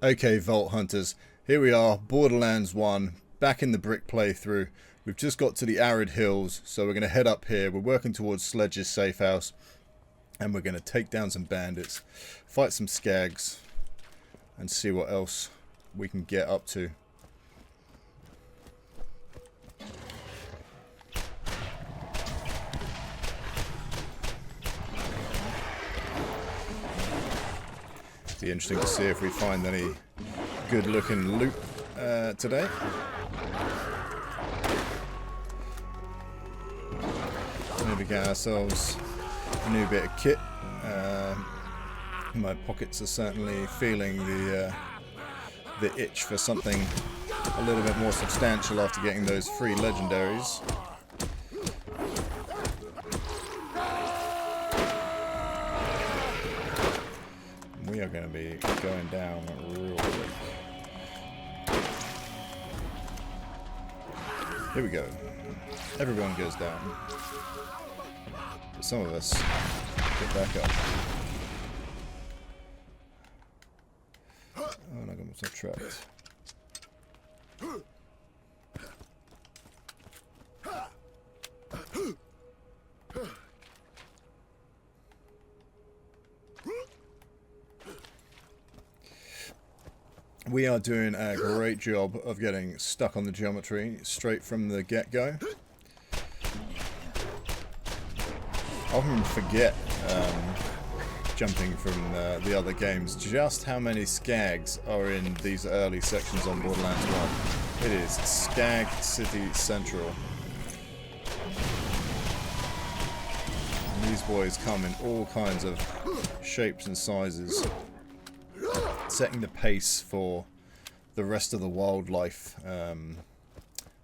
Okay, Vault Hunters, here we are, Borderlands 1, back in the brick playthrough. We've just got to the Arid Hills, so we're going to head up here. We're working towards Sledge's Safehouse, and we're going to take down some bandits, fight some skags, and see what else we can get up to. Be interesting to see if we find any good looking loot today. Maybe get ourselves a new bit of kit. My pockets are certainly feeling the itch for something a little bit more substantial after getting those free legendaries. We are going to be going down real quick. Here we go. Everyone goes down. But some of us get back up. Oh, and I got myself trapped. We are doing a great job of getting stuck on the geometry straight from the get-go. I often forget, jumping from the other games, just how many skags are in these early sections on Borderlands 1. It is Skag City Central. And these boys come in all kinds of shapes and sizes, setting the pace for the rest of the wildlife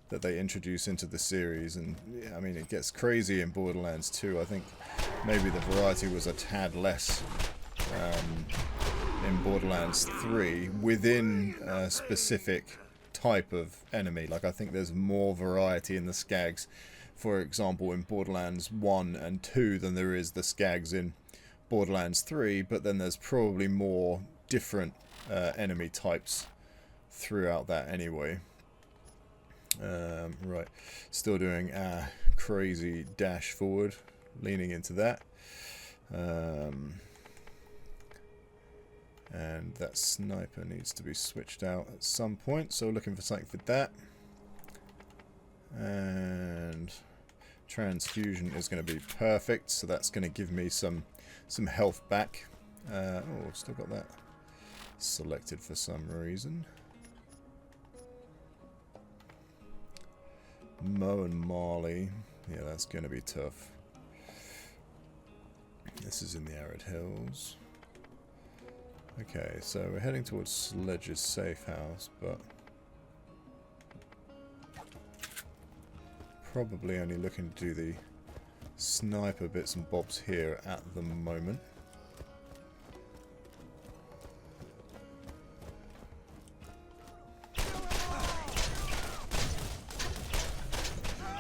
that they introduce into the series. And yeah, I mean, it gets crazy in Borderlands 2. I think maybe the variety was a tad less in Borderlands 3 within a specific type of enemy. Like, I think there's more variety in the skags, for example, in Borderlands 1 and 2 than there is the skags in Borderlands 3, but then there's probably more different enemy types throughout that anyway. Right, still doing a crazy dash forward, leaning into that. And that sniper needs to be switched out at some point, so looking for something for that. And transfusion is going to be perfect, so that's going to give me some health back. Oh, still got that selected for some reason. Mo and Marley. Yeah, that's going to be tough. This is in the Arid Hills. Okay, so we're heading towards Sledge's Safehouse, but probably only looking to do the sniper bits and bobs here at the moment.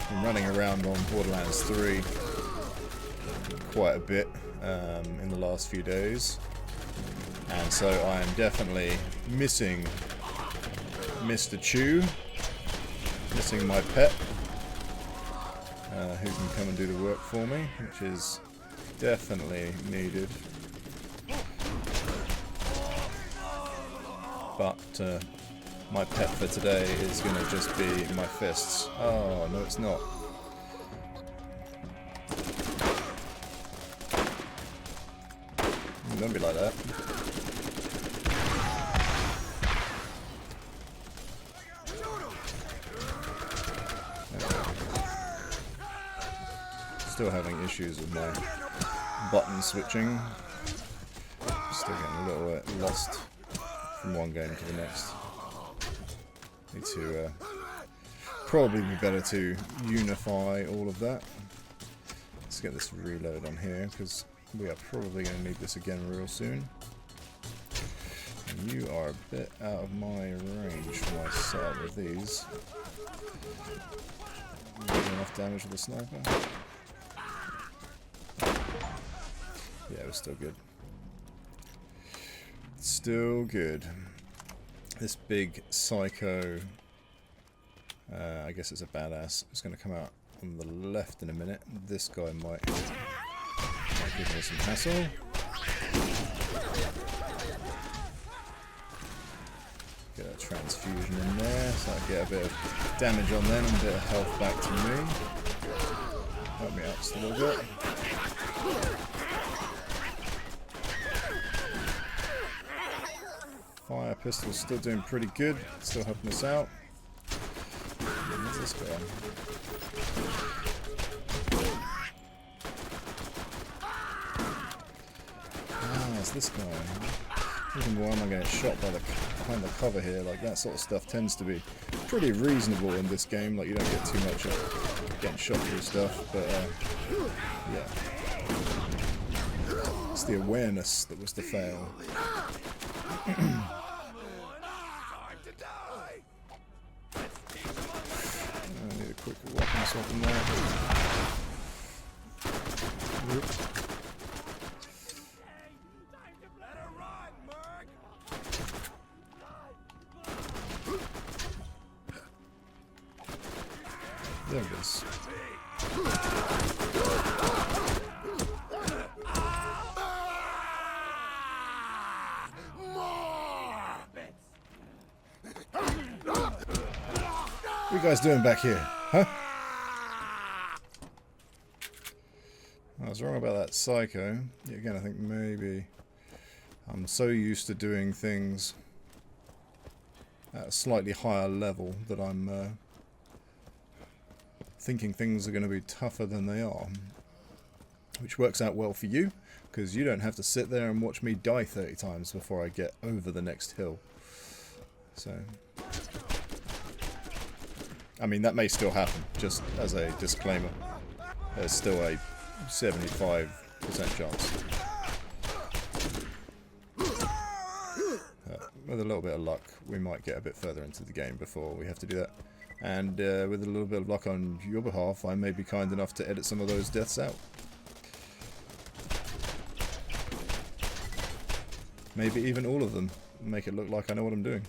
Been running around on Borderlands 3 quite a bit in the last few days, and so I am definitely missing Mr. Chew, missing my pet, who can come and do the work for me, which is definitely needed. But my pet for today is going to just be my fists. Oh, no it's not. Don't be like that. Still having issues with my button switching. Still getting a little bit lost from one game to the next. Need to probably be better to unify all of that. Let's get this reload on here, because we are probably going to need this again real soon. And you are a bit out of my range for my setup with these. Enough damage with the sniper. Yeah, it was still good. Still good. This big psycho, I guess it's a badass, is going to come out on the left in a minute. This guy might give me some hassle. Get a transfusion in there, so I get a bit of damage on them and a bit of health back to me. Help me out just a little bit. Fire pistol's still doing pretty good, still helping us out. Where's this guy? Ah, it's this guy. Even why am I getting shot by behind the cover here? Like, that sort of stuff tends to be pretty reasonable in this game. Like, you don't get too much of getting shot through stuff, but yeah. It's the awareness that was the fail. I need a quick weapon swap in there. Whoop. There it is. What are you guys doing back here, huh? I was wrong about that psycho. Yeah, again, I think maybe I'm so used to doing things at a slightly higher level that I'm thinking things are going to be tougher than they are. Which works out well for you, because you don't have to sit there and watch me die 30 times before I get over the next hill. So, I mean, that may still happen, just as a disclaimer. There's still a 75% chance. With a little bit of luck, we might get a bit further into the game before we have to do that. And with a little bit of luck on your behalf, I may be kind enough to edit some of those deaths out. Maybe even all of them. Make it look like I know what I'm doing.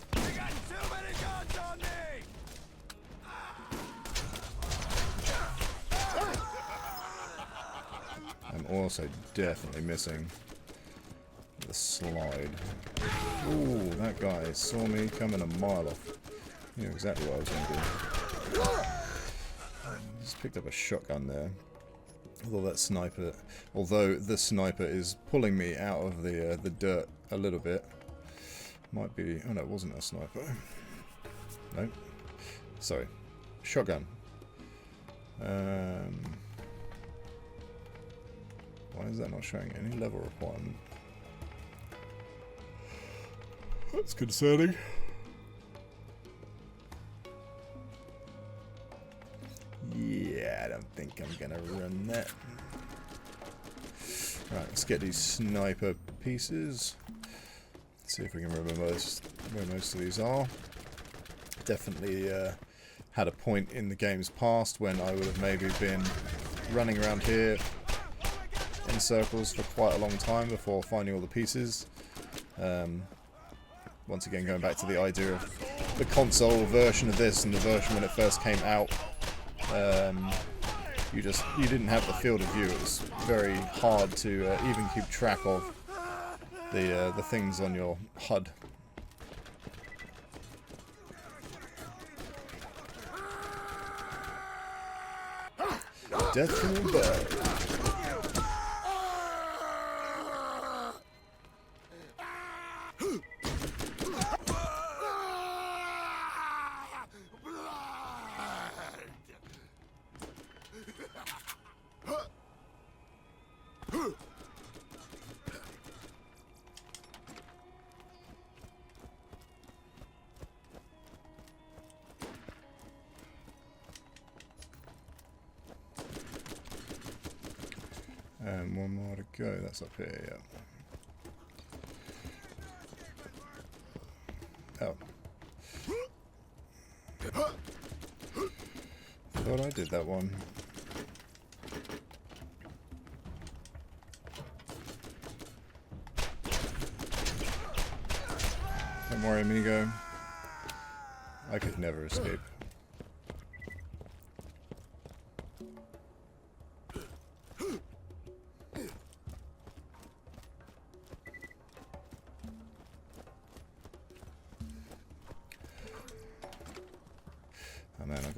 I'm also definitely missing the slide. Ooh, that guy saw me coming a mile off. He knew exactly what I was going to do. Just picked up a shotgun there. Although the sniper is pulling me out of the dirt a little bit. Might be. Oh no, it wasn't a sniper. No. Sorry. Shotgun. Why is that not showing any level requirement? That's concerning. Yeah, I don't think I'm gonna run that. Right, let's get these sniper pieces. Let's see if we can remember where most of these are. Definitely had a point in the game's past when I would have maybe been running around here in circles for quite a long time before finding all the pieces. Once again, going back to the idea of the console version of this and the version when it first came out, you didn't have the field of view. It was very hard to even keep track of the things on your HUD. Death from a bird. And one more to go, that's up here, yeah. Oh. Thought I did that one. Don't worry, amigo. I could never escape. Oh man, I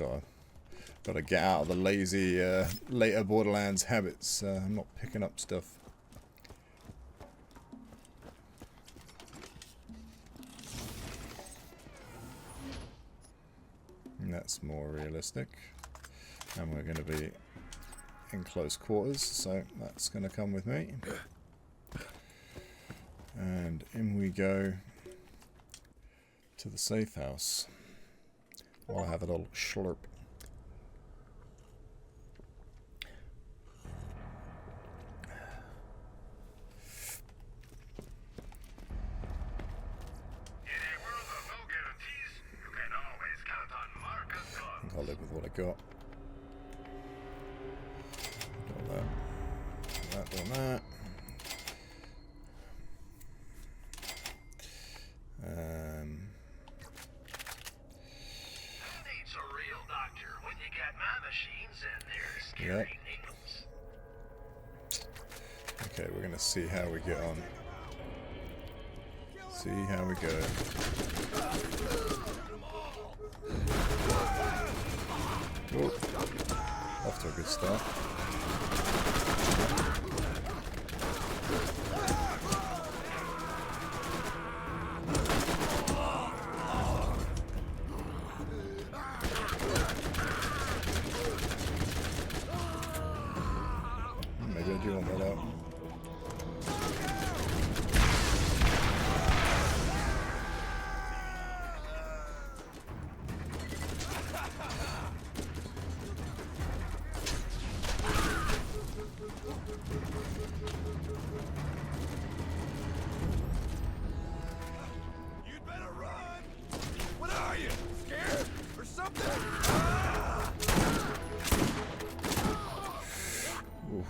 gotta get out of the lazy later Borderlands habits. I'm not picking up stuff. And that's more realistic. And we're going to be in close quarters, so that's going to come with me. And in we go to the safe house. While I have a little slurp. I think I'll live with what I got. Got that. Yep. Okay, we're gonna see how we get on. See how we go. Ooh. Off to a good start. Maybe I do want that out. You'd better run! What are you? Scared? Or something? Ooh.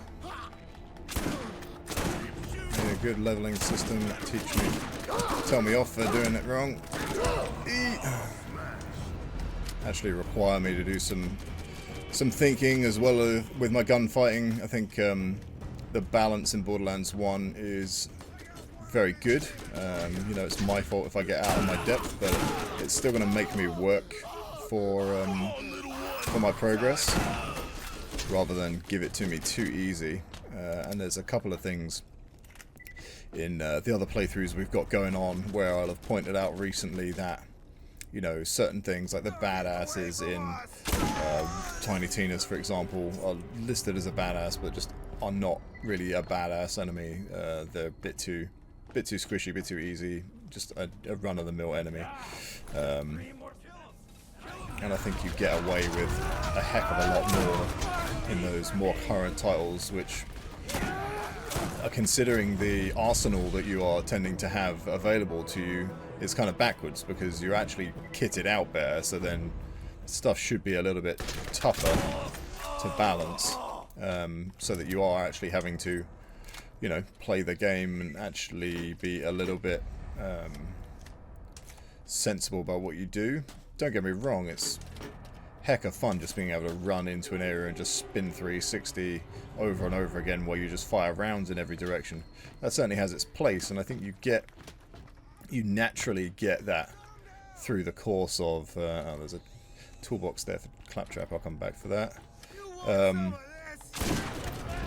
Yeah, good leveling system that teach me, tell me off for doing it wrong. Actually require me to do some thinking as well as with my gunfighting. I think the balance in Borderlands 1 is very good. You know, it's my fault if I get out of my depth, but it's still going to make me work for my progress, rather than give it to me too easy. And there's a couple of things in the other playthroughs we've got going on where I'll have pointed out recently that, you know, certain things like the badasses in Tiny Tina's, for example, are listed as a badass, but just are not really a badass enemy. They're a bit too squishy, a bit too easy, just a run-of-the-mill enemy. And I think you get away with a heck of a lot more in those more current titles, which are, considering the arsenal that you are tending to have available to you, is kind of backwards, because you're actually kitted out better, so then stuff should be a little bit tougher to balance, so that you are actually having to, you know, play the game and actually be a little bit sensible about what you do. Don't get me wrong, it's heck of fun just being able to run into an area and just spin 360 over and over again while you just fire rounds in every direction. That certainly has its place, and I think you naturally get that through the course of... oh, there's a toolbox there for Claptrap, I'll come back for that.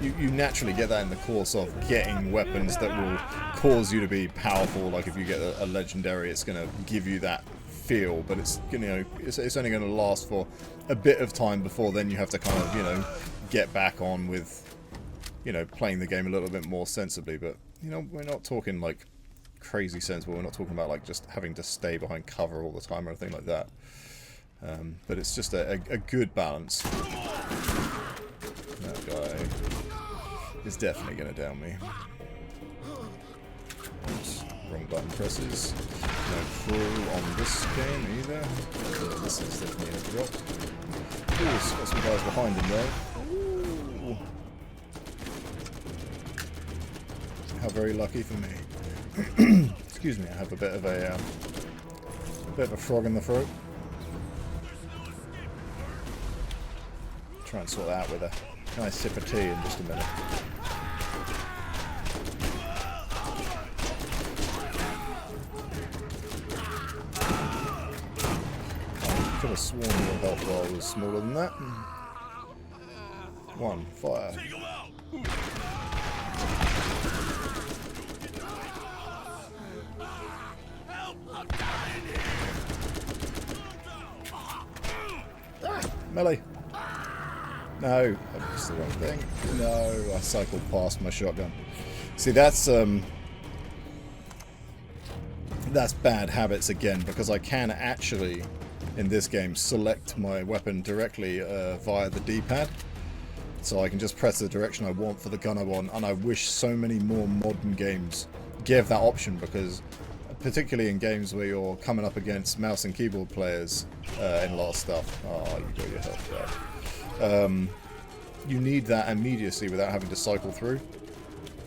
You naturally get that in the course of getting weapons that will cause you to be powerful. Like if you get a legendary, it's going to give you that feel, but it's, you know, it's only going to last for a bit of time before then you have to kind of, you know, get back on with, you know, playing the game a little bit more sensibly. But, you know, we're not talking like crazy sensible. We're not talking about like just having to stay behind cover all the time or anything like that. But it's just a good balance. That guy is definitely going to down me. Oops, wrong button presses. No full on this game either. This is definitely a drop. Ooh, it's got some guys behind him though. Ooh. How very lucky for me. Excuse me, I have a bit of a frog in the throat. try and sort that out with a nice sip of tea in just a minute. I could have sworn your health bar was smaller than that. One, fire. Melee. No, that's the wrong thing. No, I cycled past my shotgun. See, that's bad habits again, because I can actually, in this game, select my weapon directly via the D-pad. So I can just press the direction I want for the gun I want, and I wish so many more modern games gave that option, because particularly in games where you're coming up against mouse and keyboard players in a lot of stuff. Oh, you got your health back. You need that immediacy without having to cycle through.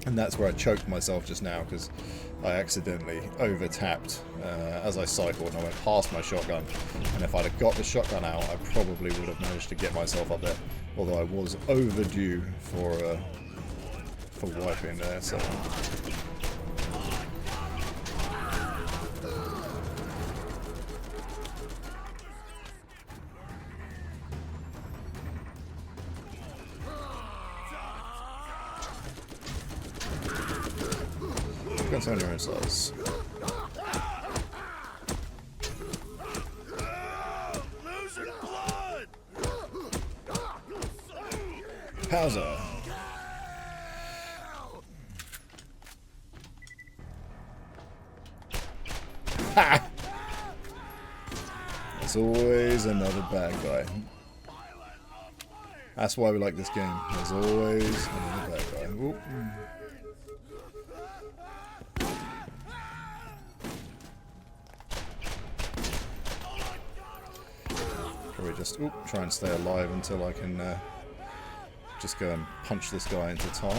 And that's where I choked myself just now, because I accidentally over-tapped as I cycled, and I went past my shotgun. And if I'd have got the shotgun out, I probably would have managed to get myself up there. Although I was overdue for wiping there, so... Guns on your own size. Losing blood. Pausa. Ha! There's always another bad guy. That's why we like this game. There's always another bad guy. Ooh. Probably just try and stay alive until I can just go and punch this guy into tar.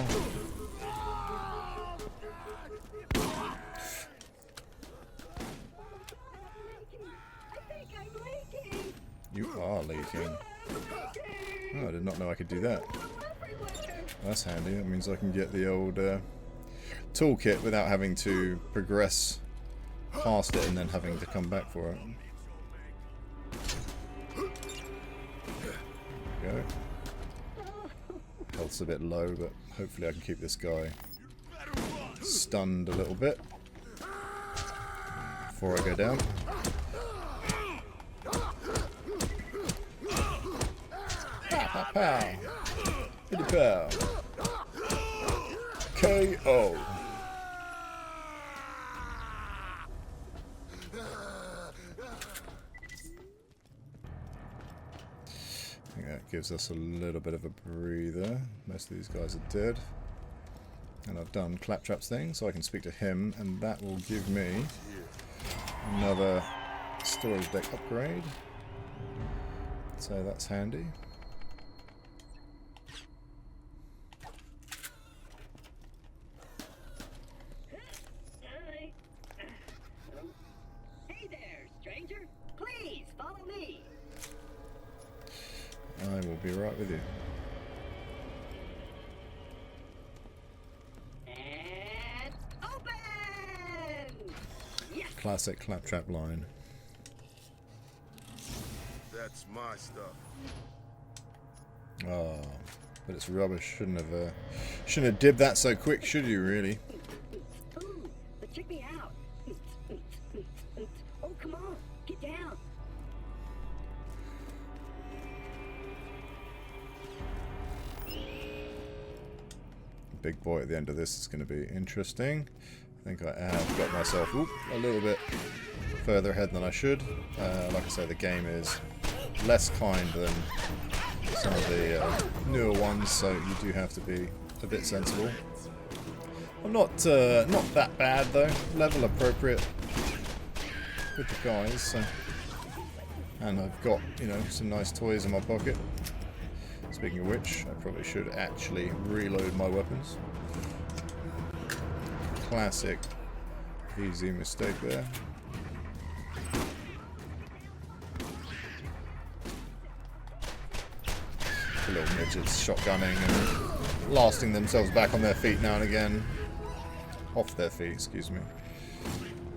You are leaking. Oh, I did not know I could do that. That's handy. That means I can get the old toolkit without having to progress past it and then having to come back for it. Go. Health's a bit low, but hopefully I can keep this guy stunned a little bit before I go down. Pow, pow, pow. Hit it, pow. KO. I think that gives us a little bit of a breather. Most of these guys are dead. And I've done Claptrap's thing, so I can speak to him, and that will give me another storage deck upgrade. So that's handy. Hey there, stranger. Please follow me. I will be right with you. And open! Yes. Classic Claptrap line. That's my stuff. Oh, but it's rubbish. Shouldn't have dibbed that so quick, should you? Really? Ooh, but check me out. Oh, come on, get down. Big boy at the end of this is going to be interesting. I think I have got myself a little bit further ahead than I should. Like I say, the game is less kind than some of the newer ones, so you do have to be a bit sensible. I'm not that bad though. Level appropriate with the guys. So. And I've got, you know, some nice toys in my pocket. Speaking of which, I probably should actually reload my weapons. Classic easy mistake there. of little midgets shotgunning and lasting themselves back on their feet now and again. Off their feet, excuse me.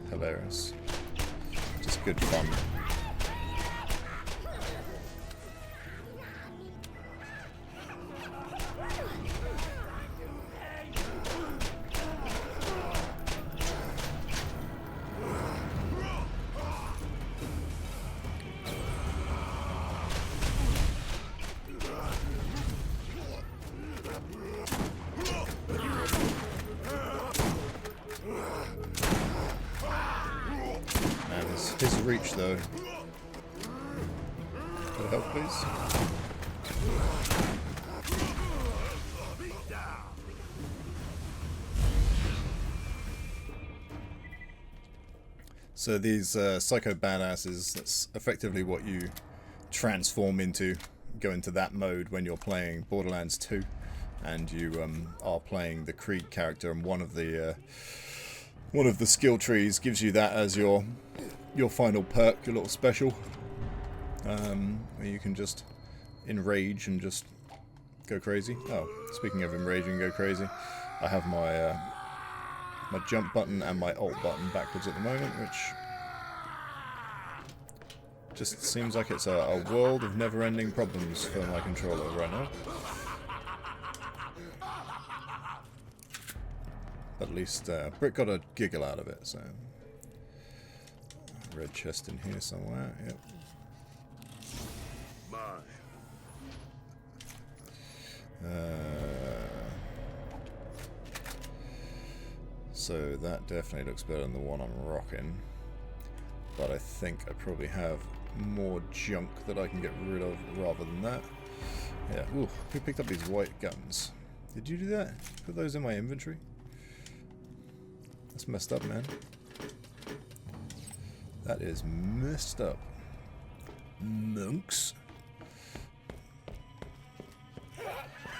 Hilarious. Just good fun. His reach, though. Could I help, please? So these psycho badasses, that's effectively what you transform into, go into that mode when you're playing Borderlands 2, and you are playing the Creed character, and one of the skill trees gives you that as your final perk, your little special, where you can just enrage and just go crazy. Oh, speaking of enrage and go crazy, I have my my jump button and my alt button backwards at the moment, which just seems like it's a world of never-ending problems for my controller right now. At least Britt got a giggle out of it, so... Red chest in here somewhere, yep. So that definitely looks better than the one I'm rocking. But I think I probably have more junk that I can get rid of rather than that. Yeah, ooh, who picked up these white guns? Did you do that? Put those in my inventory? That's messed up, man. That is messed up. Monks.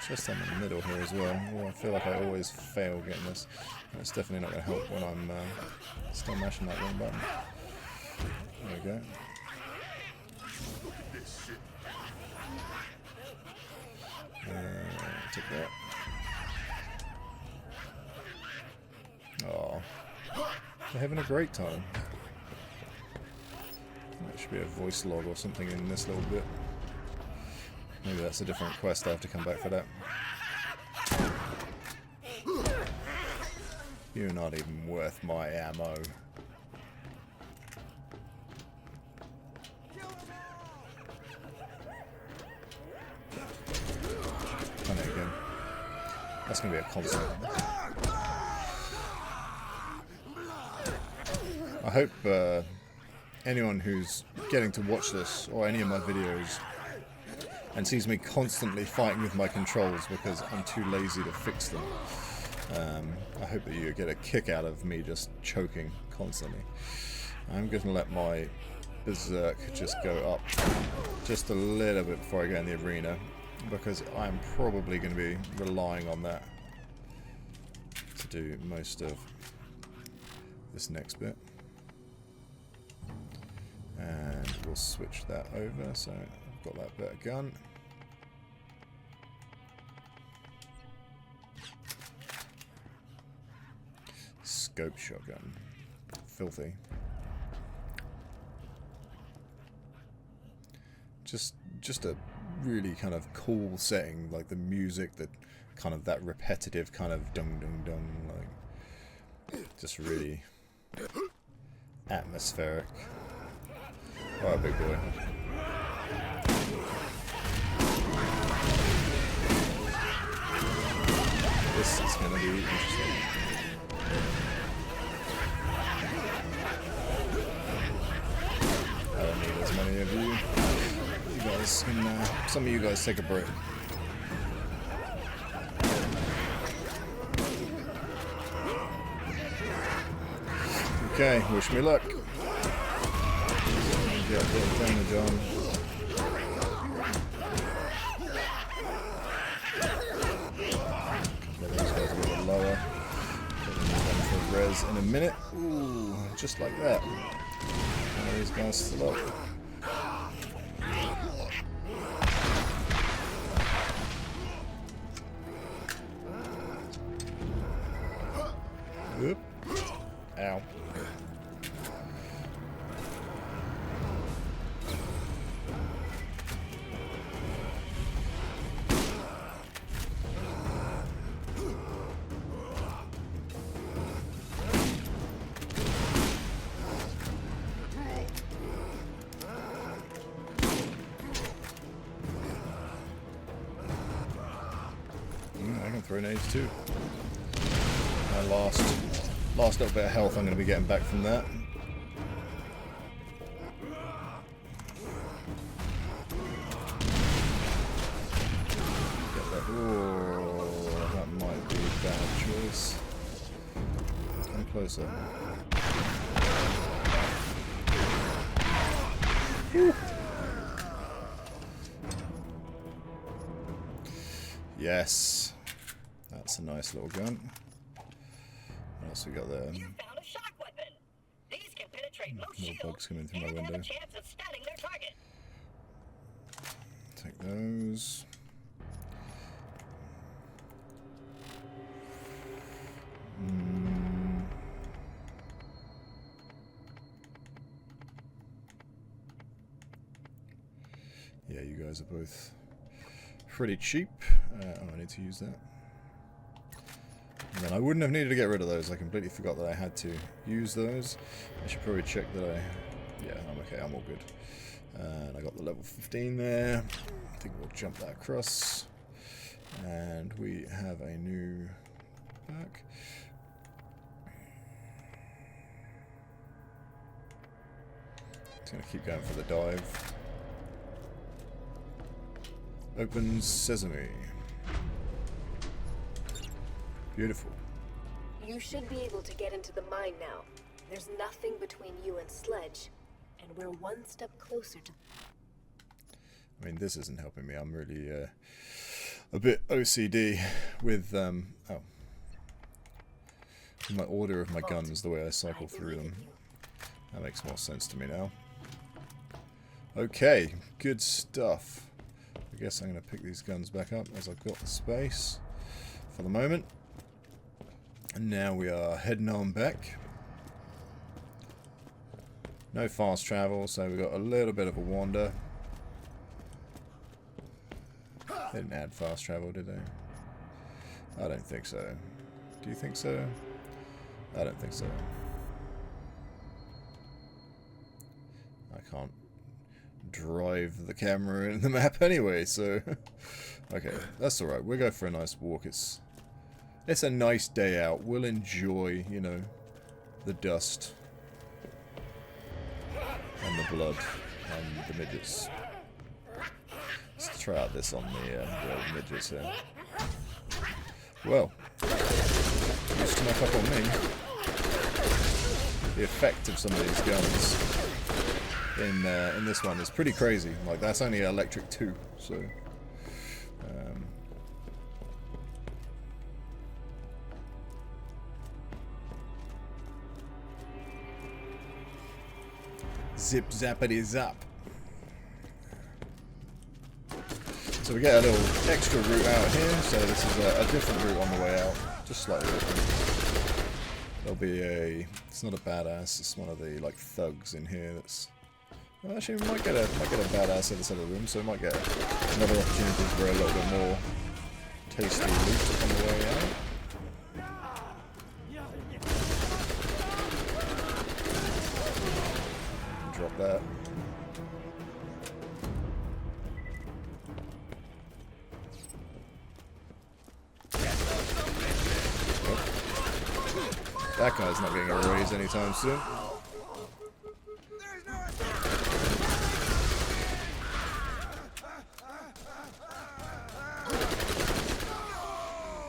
Just on the middle here as well. Oh, I feel like I always fail getting this. That's definitely not going to help when I'm still mashing that wrong button. There we go. Take that. Oh, they're having a great time. There should be a voice log or something in this little bit. Maybe that's a different quest. I have to come back for that. You're not even worth my ammo. I know again. That's going to be a constant. I hope anyone who's getting to watch this, or any of my videos, and sees me constantly fighting with my controls because I'm too lazy to fix them, I hope that you get a kick out of me just choking constantly. I'm going to let my berserk just go up just a little bit before I get in the arena, because I'm probably going to be relying on that to do most of this next bit. And we'll switch that over, so I've got that better gun. Scope shotgun. Filthy. Just a really kind of cool setting, like the music, that kind of that repetitive kind of dung dung dung, like just really atmospheric. Alright, big boy. This is gonna be interesting. I don't need as many of you. You guys can, some of you guys take a break. Okay, wish me luck. Get a bit of damage on. Get these guys a little lower. Get them for res in a minute. Ooh, just like that. One of these guys still up. Oop. Ow. I can throw nades too. My last little bit of health I'm going to be getting back from that. Get that. Oh, that might be a bad choice. Come closer. Whew. Yes. That's a nice little gun. What else we got there? You found a shock weapon. These can penetrate most More shields bugs coming through my and have window. a chance of stunning their target. Take those. Yeah, you guys are both pretty cheap. Oh, I need to use that. And then I wouldn't have needed to get rid of those. I completely forgot that I had to use those. I should probably check that I... Yeah, I'm okay. I'm all good. And I got the level 15 there. I think we'll jump that across. And we have a new perk. Just going to keep going for the dive. Open sesame. Beautiful. You should be able to get into the mine now. There's nothing between you and Sledge, and we're one step closer to... I mean, this isn't helping me. I'm really a bit OCD with my order of my guns, the way I cycle through them. That makes more sense to me now. Okay, good stuff. I guess I'm going to pick these guns back up as I've got the space for the moment. And now we are heading on back. No fast travel, so we've got a little bit of a wander. They didn't add fast travel, did they? I don't think so. Do you think so? I don't think so. I can't drive the camera in the map anyway, so... Okay, that's alright. We'll go for a nice walk. It's a nice day out. We'll enjoy, you know, the dust. And the blood. And the midgets. Let's try out this on the old midgets here. Well, you snuck up on me. The effect of some of these guns in this one is pretty crazy. Like, that's only electric 2, so... Zip zappity zap. So we get a little extra route out here, so this is a different route on the way out, just slightly different. There'll be a, it's not a badass, it's one of the like thugs in here that's, well, actually we might get a badass at the side of the room, so we might get another opportunity for a little bit more tasty loot on the way out. Drop that. That guy's not getting a raise anytime soon.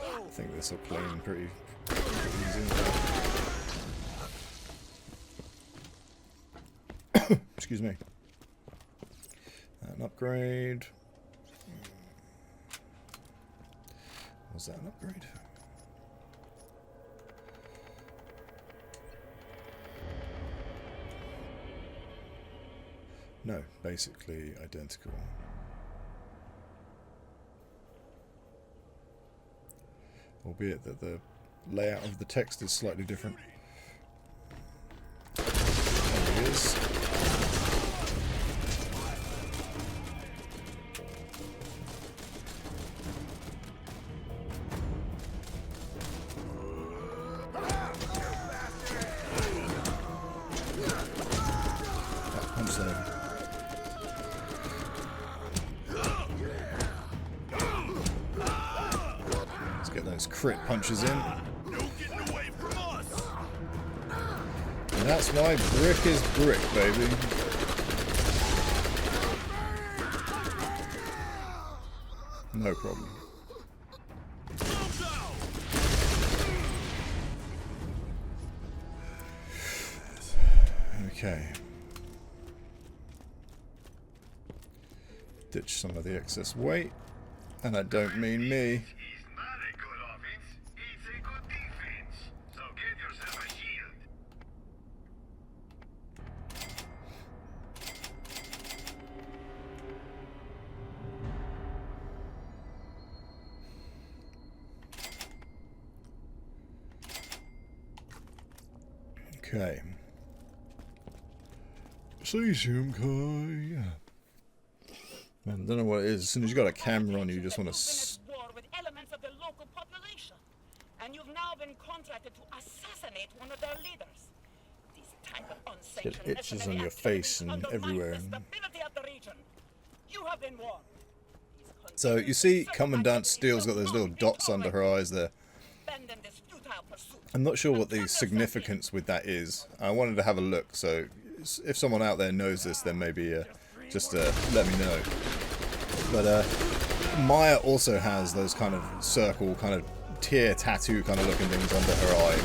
I think this will clean pretty easy. Excuse me. An upgrade. Was that an upgrade? No, basically identical. Albeit that the layout of the text is slightly different. There he is. Crit punches in. And that's why brick is brick, baby. No problem. Okay. Ditch some of the excess weight. And I don't mean me. Okay. Cesium Kai. Man, I don't know what it is. As soon as you got a camera on, you just want to. War with elements of the local population, and you've now been contracted to assassinate one of their leaders. These type of unsanctioned Get itches on mercenary your face and activities everywhere. undermine the stability of the region. You have been warned. So you see, Commandant Steele's got those little dots under her eyes there. I'm not sure what the significance with that is. I wanted to have a look, so if someone out there knows this, then maybe just let me know. But Maya also has those kind of circle, kind of tear tattoo kind of looking things under her eye.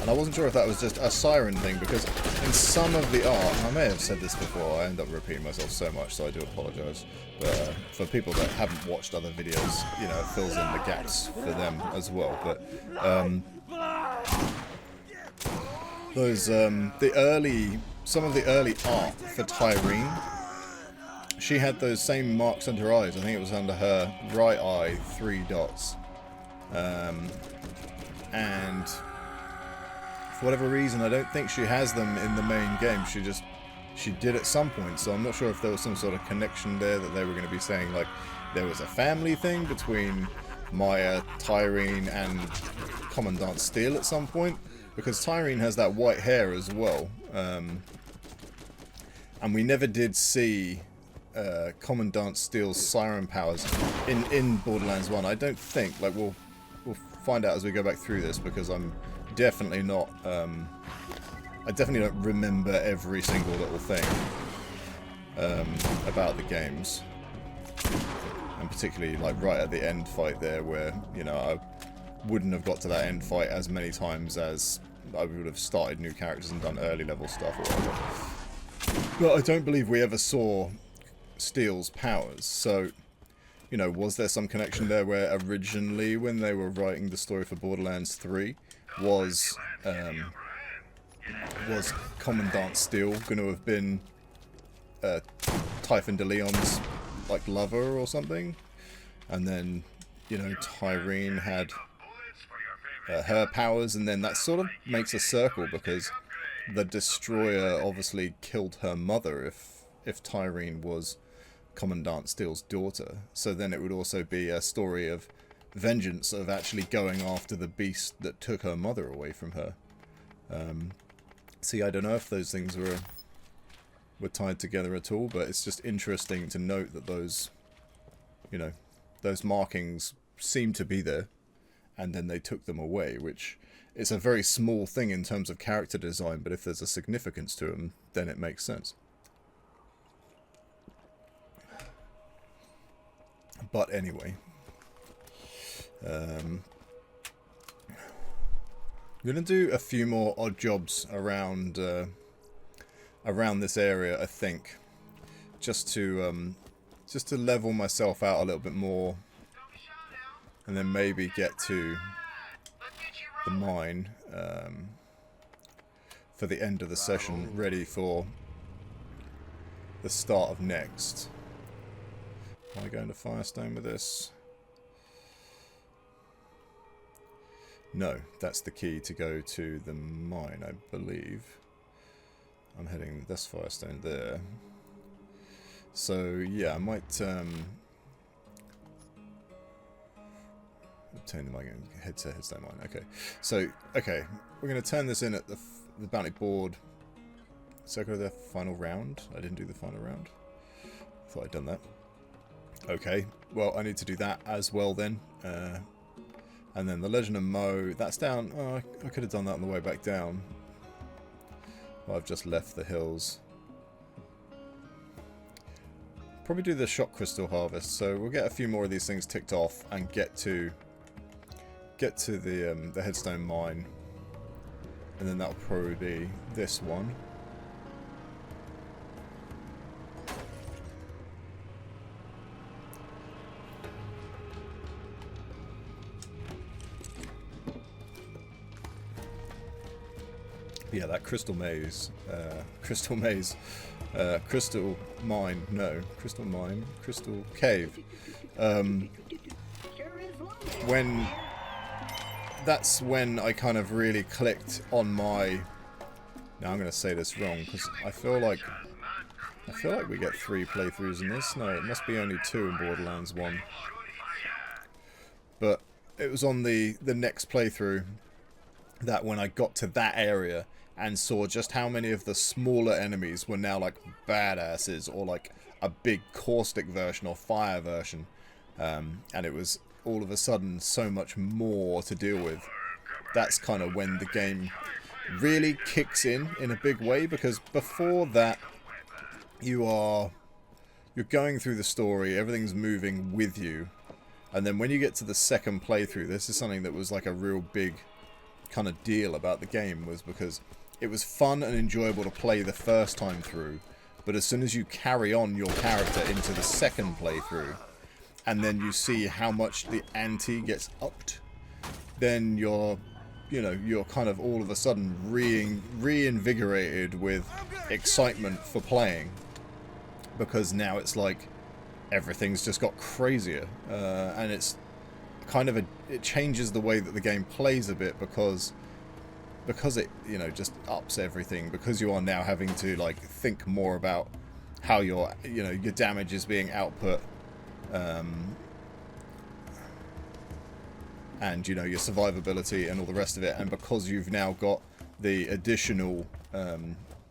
And I wasn't sure if that was just a siren thing, because in some of the art, and I may have said this before, I end up repeating myself so much, so I do apologise. But for people that haven't watched other videos, you know, it fills in the gaps for them as well. But those some of the early art for Tyreen, she had those same marks under her eyes. I think it was under her right eye, 3 dots, and for whatever reason, I don't think she has them in the main game. She did at some point, so I'm not sure if there was some sort of connection there that they were going to be saying, like, there was a family thing between Maya, Tyreen, and Commandant Steele at some point, because Tyreen has that white hair as well, and we never did see Commandant Steele's siren powers in Borderlands 1. I don't think, like, we'll find out as we go back through this, because I'm definitely not, I definitely don't remember every single little thing about the games, and particularly like right at the end fight there, where, you know, I wouldn't have got to that end fight as many times as I would have started new characters and done early level stuff or whatever. But I don't believe we ever saw Steele's powers, so, you know, was there some connection there where originally when they were writing the story for Borderlands 3 was Commandant Steele going to have been Typhon de Leon's, like, lover or something? And then, you know, Tyreen had her powers, and then that sort of makes a circle, because the Destroyer obviously killed her mother if Tyreen was Commandant Steele's daughter. So then it would also be a story of vengeance, of actually going after the beast that took her mother away from her. See, I don't know if those things were tied together at all, but it's just interesting to note that those, you know, those markings seem to be there, and then they took them away, which is a very small thing in terms of character design, but if there's a significance to them, then it makes sense. But anyway, I'm gonna do a few more odd jobs around around this area, I think, just to level myself out a little bit more, and then maybe get to the mine for the end of the session, ready for the start of next. Am I going to Fyrestone with this? No, that's the key to go to the mine, I believe. I'm heading this Fyrestone there. So, yeah, I might obtain the mine and head to Headstone Mine. Okay. So, okay, we're going to turn this in at the bounty board. So go to the final round. I didn't do the final round. Thought I'd done that. Okay, well, I need to do that as well then. And then the Legend of Mo, that's down. Oh, I could have done that on the way back down. Well, I've just left the hills. Probably do the shock crystal harvest, so we'll get a few more of these things ticked off and get to the Headstone Mine, and then that'll probably be this one. Yeah, that crystal maze, crystal mine, no, crystal mine, crystal cave. That's when I kind of really clicked on my. Now I'm going to say this wrong because I feel like we get 3 playthroughs in this. No, it must be only 2 in Borderlands 1. But it was on the next playthrough that when I got to that area and saw just how many of the smaller enemies were now like badasses or like a big caustic version or fire version, and it was all of a sudden so much more to deal with. That's kind of when the game really kicks in a big way, because before that you're going through the story, everything's moving with you, and then when you get to the second playthrough, this is something that was like a real big kind of deal about the game, was because it was fun and enjoyable to play the first time through, but as soon as you carry on your character into the second playthrough and then you see how much the ante gets upped, then you're kind of all of a sudden reinvigorated with excitement for playing, because now it's like everything's just got crazier, and it's kind of it changes the way that the game plays a bit, because it just ups everything, because you are now having to like think more about how your damage is being output, and your survivability and all the rest of it, and because you've now got the additional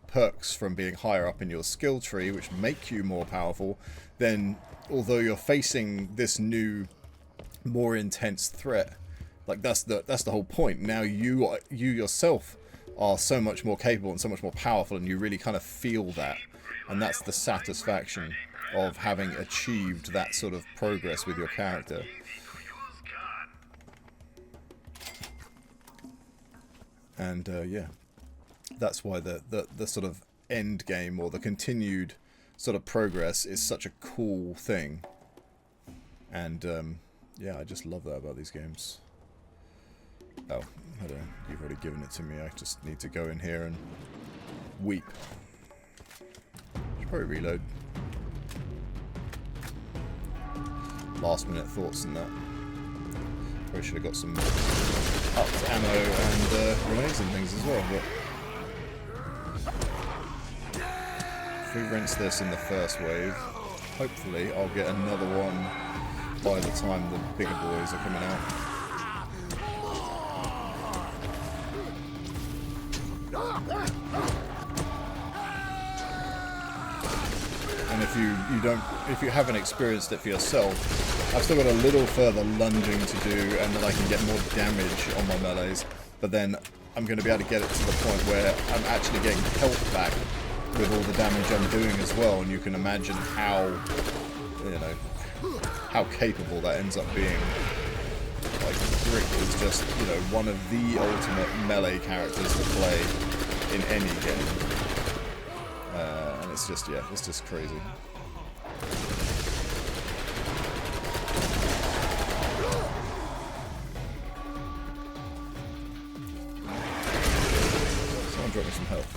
perks from being higher up in your skill tree, which make you more powerful, then although you're facing this new more intense threat, like that's the whole point. Now you yourself are so much more capable and so much more powerful, and you really kind of feel that, and that's the satisfaction of having achieved that sort of progress with your character. And yeah, that's why the sort of end game, or the continued sort of progress, is such a cool thing. And yeah, I just love that about these games. Oh, I don't know. You've already given it to me. I just need to go in here and weep. Should probably reload. Last minute thoughts and that. Probably should have got some upped ammo and grenades and things as well, but if we rinse this in the first wave, hopefully I'll get another one by the time the bigger boys are coming out. And if you haven't experienced it for yourself, I've still got a little further lunging to do, and then I can get more damage on my melees, but then I'm going to be able to get it to the point where I'm actually getting health back with all the damage I'm doing as well, and you can imagine how capable that ends up being. Like, Brick is just, one of the ultimate melee characters to play in any game. And it's just, yeah, it's just crazy. Someone drop me some health.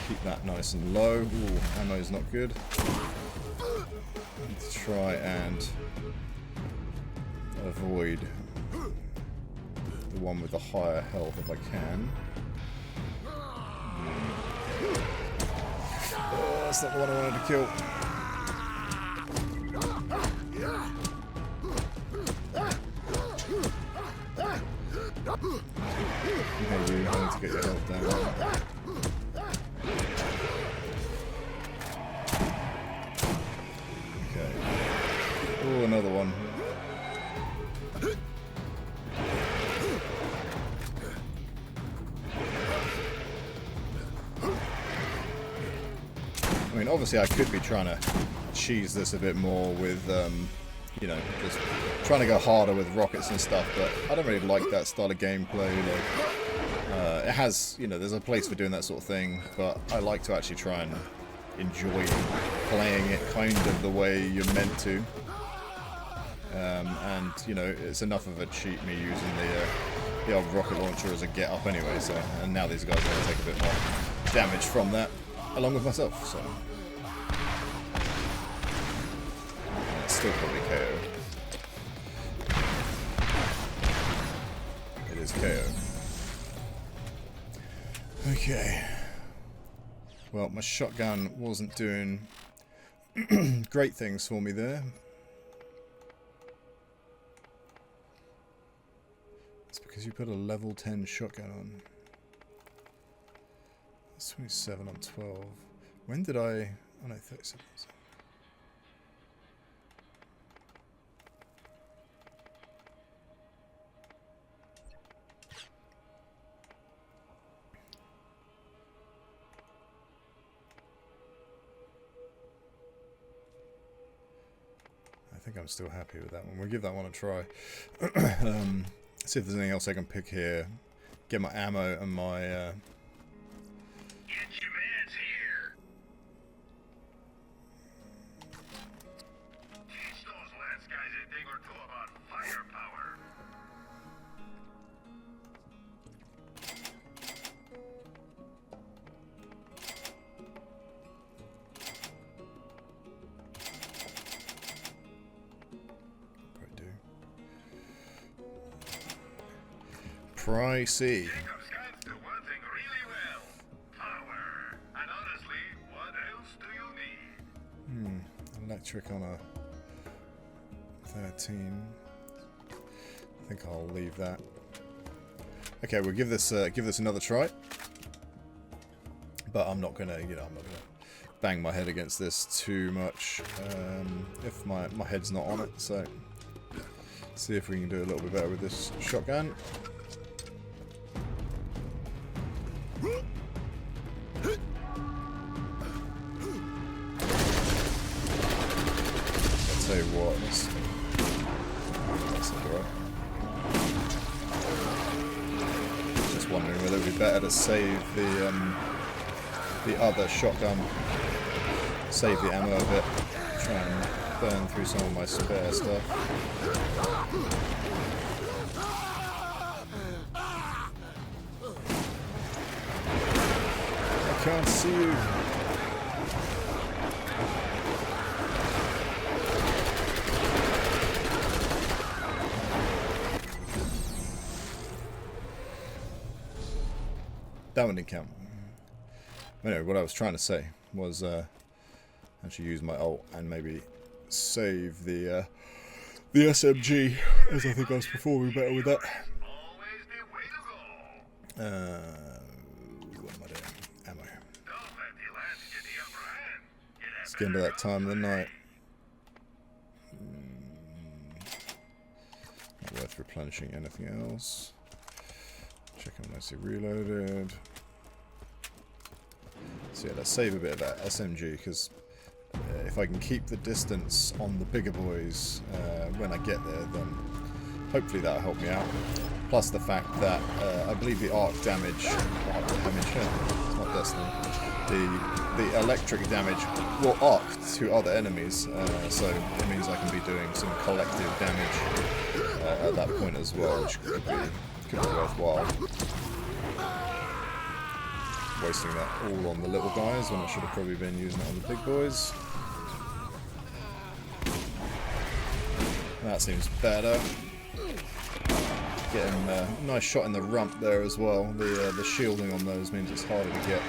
Keep that nice and low. Ooh, ammo's not good. try and avoid the one with the higher health if I can. Oh, that's not the one I wanted to kill. Okay, you need to get your health down. Okay. Oh, another one. I mean, obviously I could be trying to cheese this a bit more with, you know, just trying to go harder with rockets and stuff, but I don't really like that style of gameplay. Like, it has, you know, there's a place for doing that sort of thing, but I like to actually try and enjoy playing it kind of the way you're meant to. And, you know, it's enough of a cheat me using the old rocket launcher as a get-up anyway, so, and now these guys are going to take a bit more damage from that, along with myself, so. It's still probably KO. It is KO. Okay. Well, my shotgun wasn't doing great things for me there. It's because you put a level 10 shotgun on. That's 27 on 12. When did I... Oh no, 37. I think I'm still happy with that one. We'll give that one a try. See if there's anything else I can pick here. Get my ammo and my... Get your mans here. Teach those lance guys a thing or two about firepower. Pricey. Jacob's guys do one thing really well. Power. And honestly, what else do you need? Electric on a 13. I think I'll leave that. Okay, we'll give this another try. But I'm not gonna, you know, I'm not gonna bang my head against this too much if my head's not on it. So, see if we can do a little bit better with this shotgun. I'll tell you what, that's alright. Just wondering whether it would be better to save the other shotgun, save the ammo a bit, try and burn through some of my spare stuff. I can't see you. That one didn't count. Anyway, what I was trying to say was actually use my ult and maybe save the SMG, as I think I was performing better with that. Always the way to go. What am I doing? Ammo. Don't let the lance get the upper hand. It's getting to that time of the night. Not worth replenishing anything else. Check I'm nicely reloaded. So yeah, let's save a bit of that SMG, because if I can keep the distance on the bigger boys when I get there, then hopefully that'll help me out. Plus the fact that I believe the arc damage, it's not Destiny, the electric damage will arc to other enemies, so it means I can be doing some collective damage at that point as well, which could be worthwhile. Wasting that all on the little guys when I should have probably been using it on the big boys. That seems better. Getting a nice shot in the rump there as well. The shielding on those means it's harder to get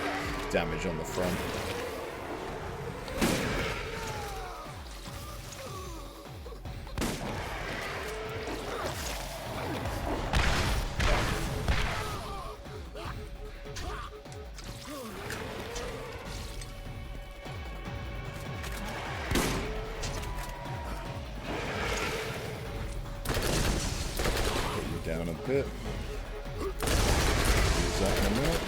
damage on the front. Down a bit. Use that in a minute.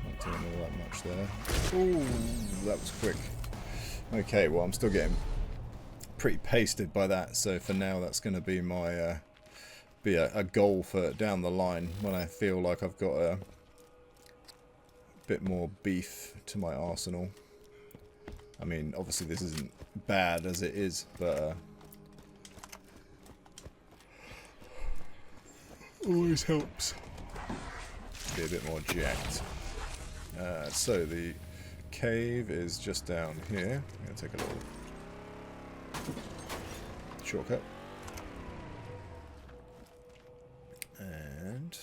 Not doing all that much there. Ooh, that was quick. Okay, well I'm still getting pretty pasted by that, so for now that's going to be my a goal for down the line when I feel like I've got a bit more beef to my arsenal. I mean, obviously this isn't bad as it is, but always helps to be a bit more jacked. So the cave is just down here. I'm going to take a little shortcut. And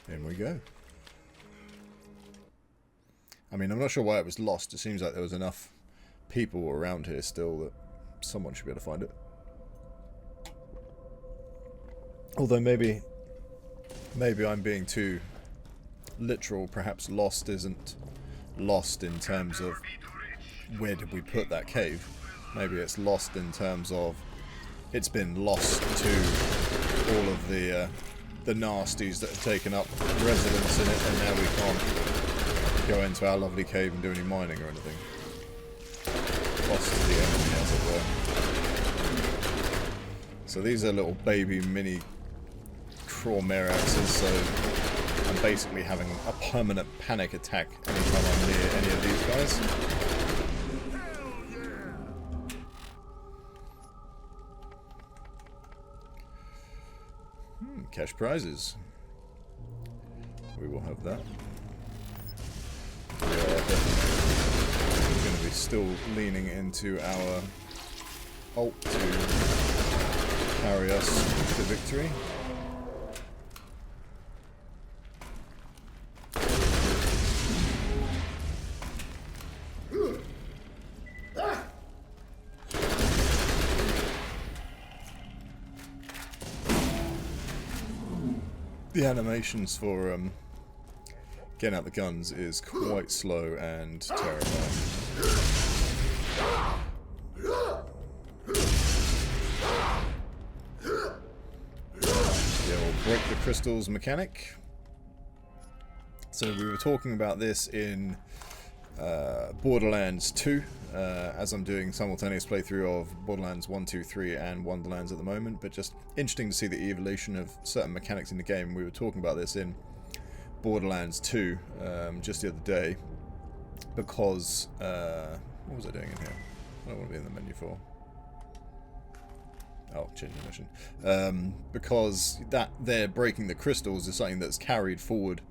in we go. I mean, I'm not sure why it was lost. It seems like there was enough people around here still that someone should be able to find it. Although maybe I'm being too literal. Perhaps lost isn't lost in terms of where did we put that cave. Maybe it's lost in terms of it's been lost to all of the nasties that have taken up residence in it, and now we can't go into our lovely cave and do any mining or anything. Lost to the enemy, as it were. So these are little baby mini Crawmeraxes, so I'm basically having a permanent panic attack anytime I'm near any of these guys. Cash prizes. We will have that. We're going to be still leaning into our ult to carry us to victory. The animations for getting out the guns is quite slow and terrifying. Yeah, we'll break the crystals mechanic. So we were talking about this in Borderlands 2, as I'm doing simultaneous playthrough of Borderlands 1, 2, 3 and Wonderlands at the moment, but just interesting to see the evolution of certain mechanics in the game. We were talking about this in Borderlands 2 just the other day, because what was I doing in here? I don't want to be in the menu for. Oh, change the mission. Because that they're breaking the crystals is something that's carried forward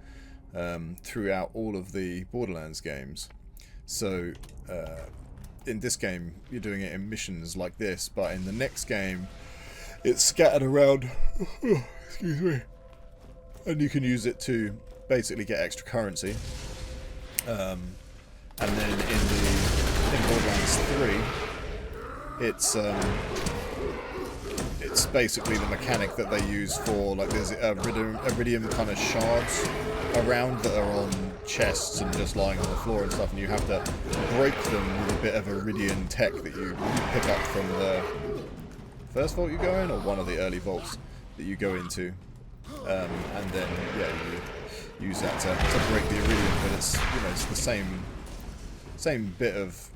throughout all of the Borderlands games. So in this game you're doing it in missions like this, but in the next game it's scattered around. Excuse me. And you can use it to basically get extra currency. And then in Borderlands 3, it's basically the mechanic that they use for, like, there's iridium kind of shards around that are on chests and just lying on the floor and stuff, and you have to break them with a bit of iridium tech that you pick up from the first vault you go in, or one of the early vaults that you go into, and then yeah, you use that to break the iridium. But it's, you know, it's the same bit of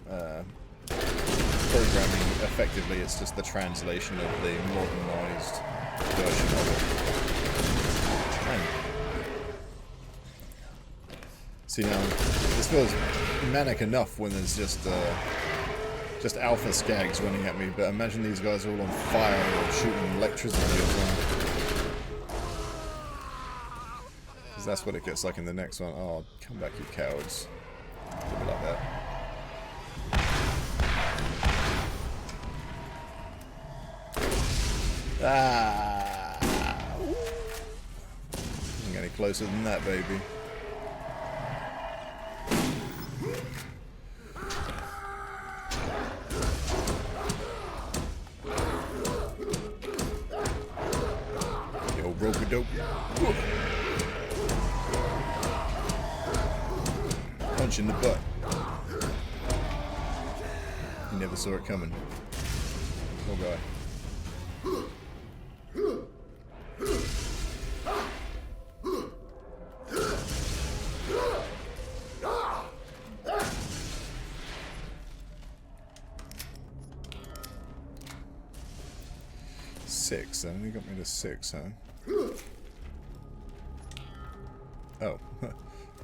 programming. Effectively, it's just the translation of the modernized version of it. And see, now this feels manic enough when there's just alpha skags running at me, but imagine these guys are all on fire or shooting electricity as well. Because that's what it gets like in the next one. Oh, come back, you cowards. Leave it like that. Ah! Doesn't get any closer than that, baby. Yo, rope-a-dope. Punch in the butt. You never saw it coming. Poor guy. Six, that only got me to 6, huh? Oh.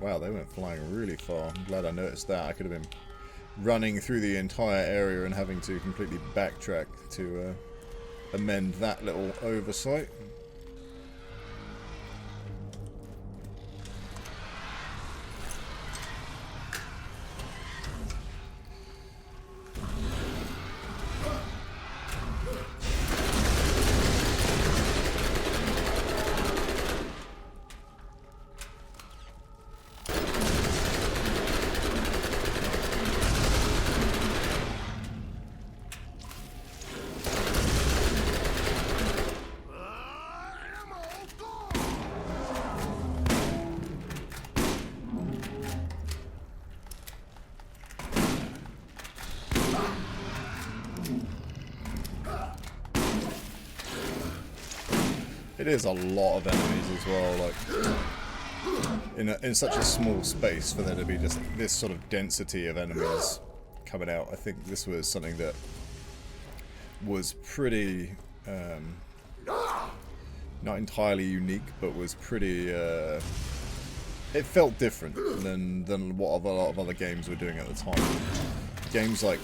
Wow, they went flying really far. I'm glad I noticed that. I could have been running through the entire area and having to completely backtrack to amend that little oversight. It is a lot of enemies as well, like in such a small space for there to be just this sort of density of enemies coming out. I think this was something that was pretty not entirely unique, but was pretty it felt different than what a lot of other games were doing at the time. Games like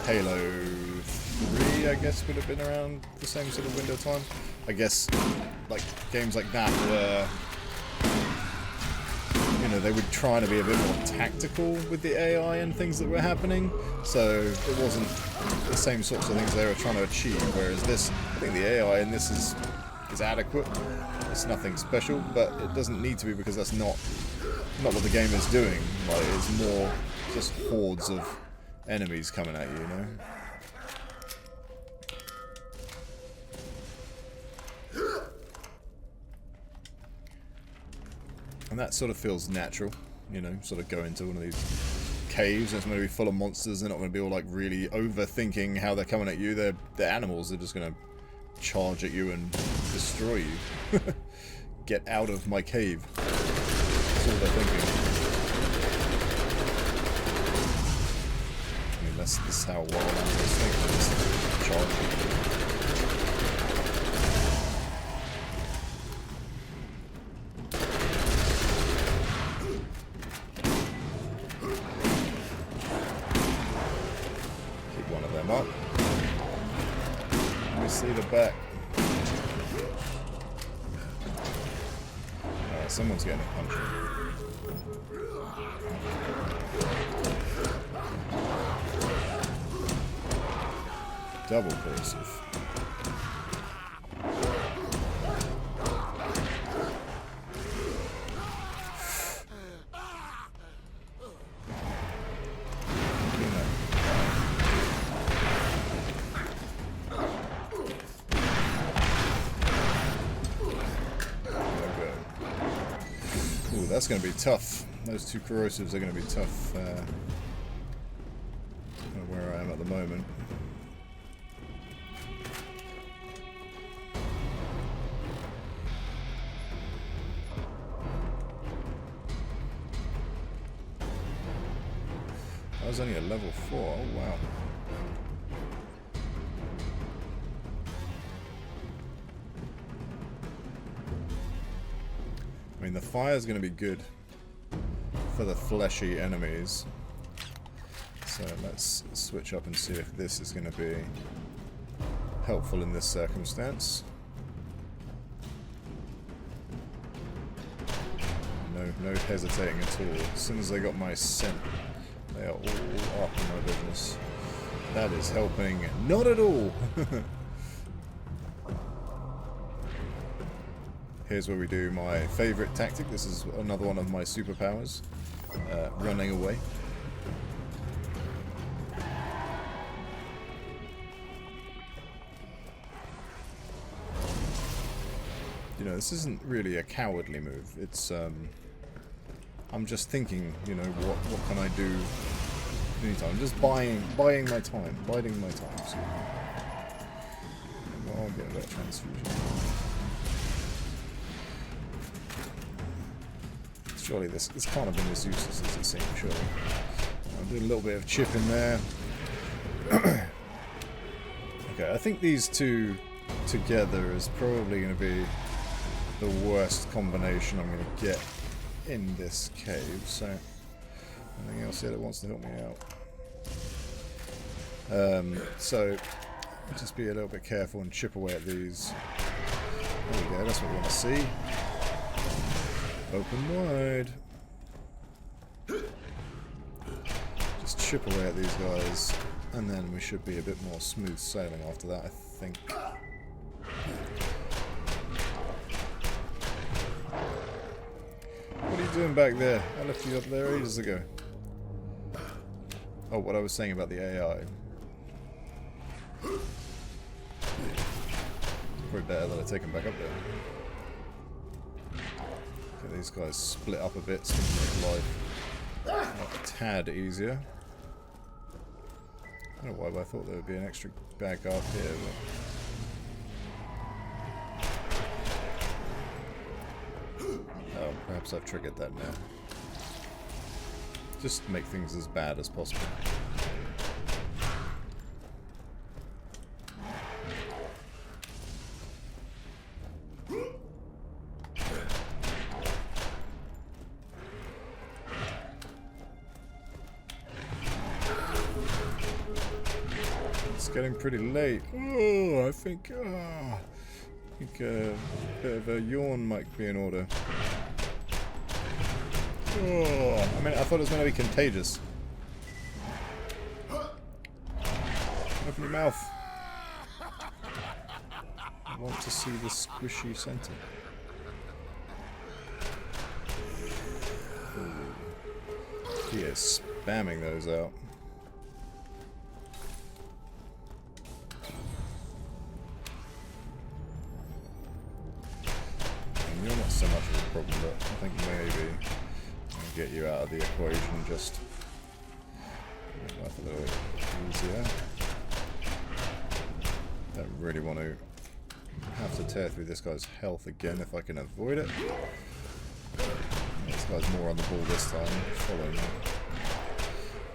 Halo 3, I guess, would have been around the same sort of window time. I guess, like, games like that were, you know, they were trying to be a bit more tactical with the AI and things that were happening, so it wasn't the same sorts of things they were trying to achieve, whereas this, I think the AI in this is adequate. It's nothing special, but it doesn't need to be, because that's not what the game is doing. Like, it's more just hordes of enemies coming at you, you know? And that sort of feels natural, you know, sort of go into one of these caves and it's going to be full of monsters. They're not going to be all like really overthinking how they're coming at you. They're animals. They're just going to charge at you and destroy you. Get out of my cave. That's all they're thinking. I mean, this is how wild animals think. They just charge you. See the back. Someone's getting a punch. Double corrosive. That's going to be tough. Those two corrosives are going to be tough. Where I am at the moment. I was only at level 4. Oh wow. I mean, the fire is going to be good for the fleshy enemies. So let's switch up and see if this is going to be helpful in this circumstance. no hesitating at all. As soon as they got my scent, they are all up in my business. That is helping not at all. Here's where we do my favourite tactic. This is another one of my superpowers. Running away. You know, this isn't really a cowardly move. It's, I'm just thinking, you know, what can I do anytime? I'm just buying my time, biding my time. So, I'll get that transfusion. Surely this can't have been as useless as it seemed, surely. I'll do a little bit of chip in there. Okay, I think these two together is probably going to be the worst combination I'm going to get in this cave, so anything else here that wants to help me out? So just be a little bit careful and chip away at these. There we go, that's what we want to see. Open wide. Just chip away at these guys, and then we should be a bit more smooth sailing after that, I think. What are you doing back there? I left you up there ages ago. Oh, what I was saying about the AI. Probably better that I take him back up there. Okay, these guys split up a bit, so make life a tad easier. I don't know why, but I thought there would be an extra bad guard here. But oh, perhaps I've triggered that now. Just make things as bad as possible. It's getting pretty late. Oh, I think a bit of a yawn might be in order. Oh, I mean, I thought it was going to be contagious. Open your mouth. I want to see the squishy center. Ooh. He is spamming those out. And you're not so much of a problem, but I think maybe get you out of the equation just make life a little bit easier. Don't really want to have to tear through this guy's health again if I can avoid it. This guy's more on the ball this time, following me.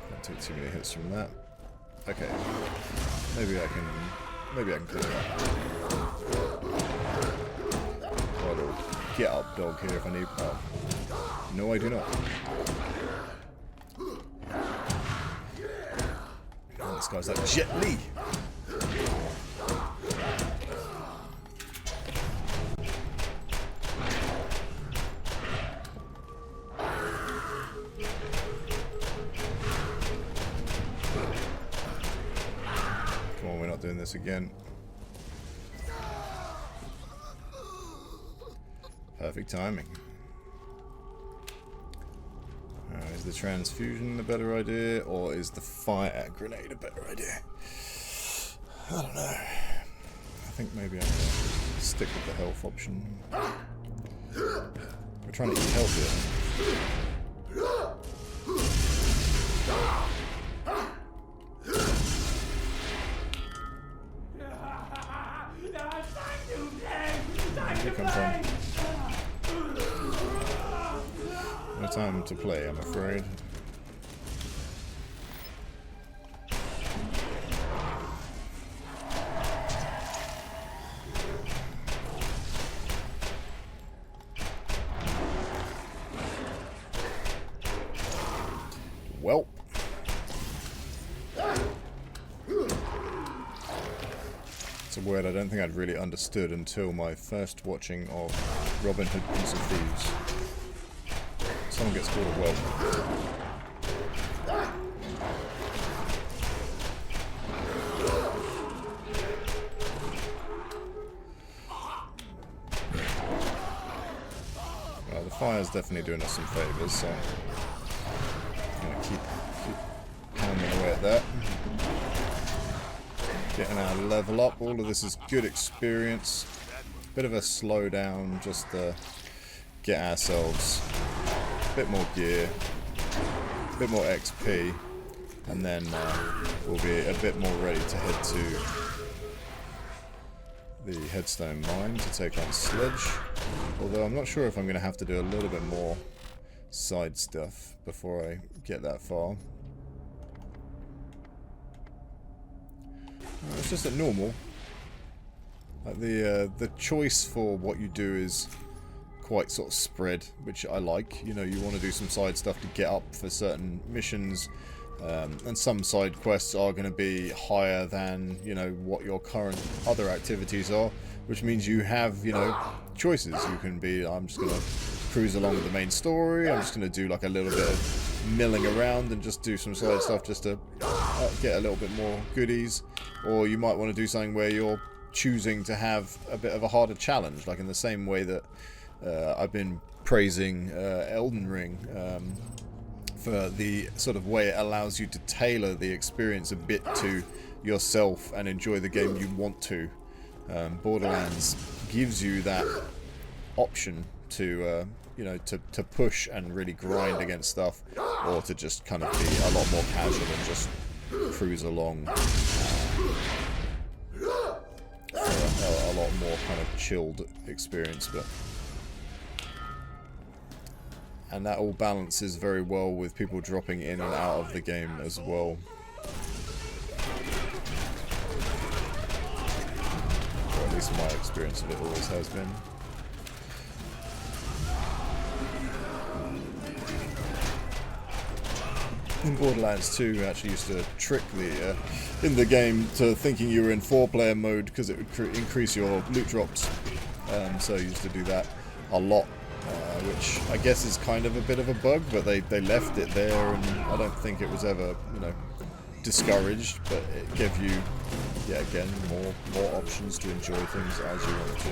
Don't take too many hits from that. Okay, maybe I can clean it up. Got a get up dog here if I need. Oh. No, I do not. Oh, this guy's like Jet Li. Come on, we're not doing this again. Perfect timing. Is the transfusion a better idea, or is the fire grenade a better idea? I don't know. I think maybe I'm going to stick with the health option. We're trying to eat health here. Where'd he come from? No time to play, I'm afraid. Well. It's a word I don't think I'd really understood until my first watching of Robin Hood Prince of Thieves. someone gets called a whelp. Well, the fire's definitely doing us some favours, so I'm going to keep pounding away at that. Getting our level up. All of this is good experience. Bit of a slowdown just to get ourselves a bit more gear, a bit more XP, and then we'll be a bit more ready to head to the headstone mine to take on Sledge. Although I'm not sure if I'm going to have to do a little bit more side stuff before I get that far. It's just at normal. Like the choice for what you do is quite sort of spread, which I like. You know, you want to do some side stuff to get up for certain missions, and some side quests are going to be higher than, you know, what your current other activities are, which means you have, you know, choices. You can be, I'm just going to cruise along with the main story, I'm just going to do like a little bit of milling around and just do some side stuff just to get a little bit more goodies. Or you might want to do something where you're choosing to have a bit of a harder challenge, like in the same way that I've been praising Elden Ring for the sort of way it allows you to tailor the experience a bit to yourself and enjoy the game you want to. Borderlands gives you that option to you know, to push and really grind against stuff, or to just kind of be a lot more casual and just cruise along for a lot more kind of chilled experience. But and that all balances very well with people dropping in and out of the game as well. Or at least my experience of it always has been. In Borderlands 2, you actually used to trick the in the game to thinking you were in 4-player mode because it would increase your loot drops. So you used to do that a lot, which I guess is kind of a bit of a bug, but they left it there, and I don't think it was ever, you know, discouraged. But it gave you, yeah, again, more options to enjoy things as you wanted to.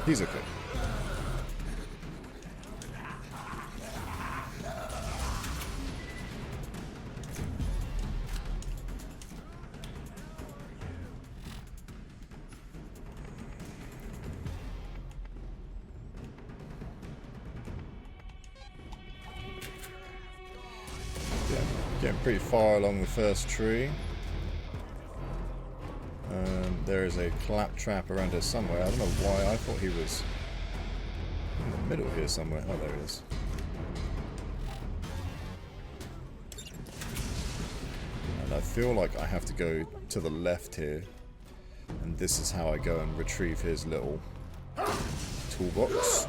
He's okay. Yeah, getting pretty far along the first tree. There is a claptrap around here somewhere. I don't know why. I thought he was in the middle here somewhere. Oh, there he is. And I feel like I have to go to the left here. And this is how I go and retrieve his little toolbox.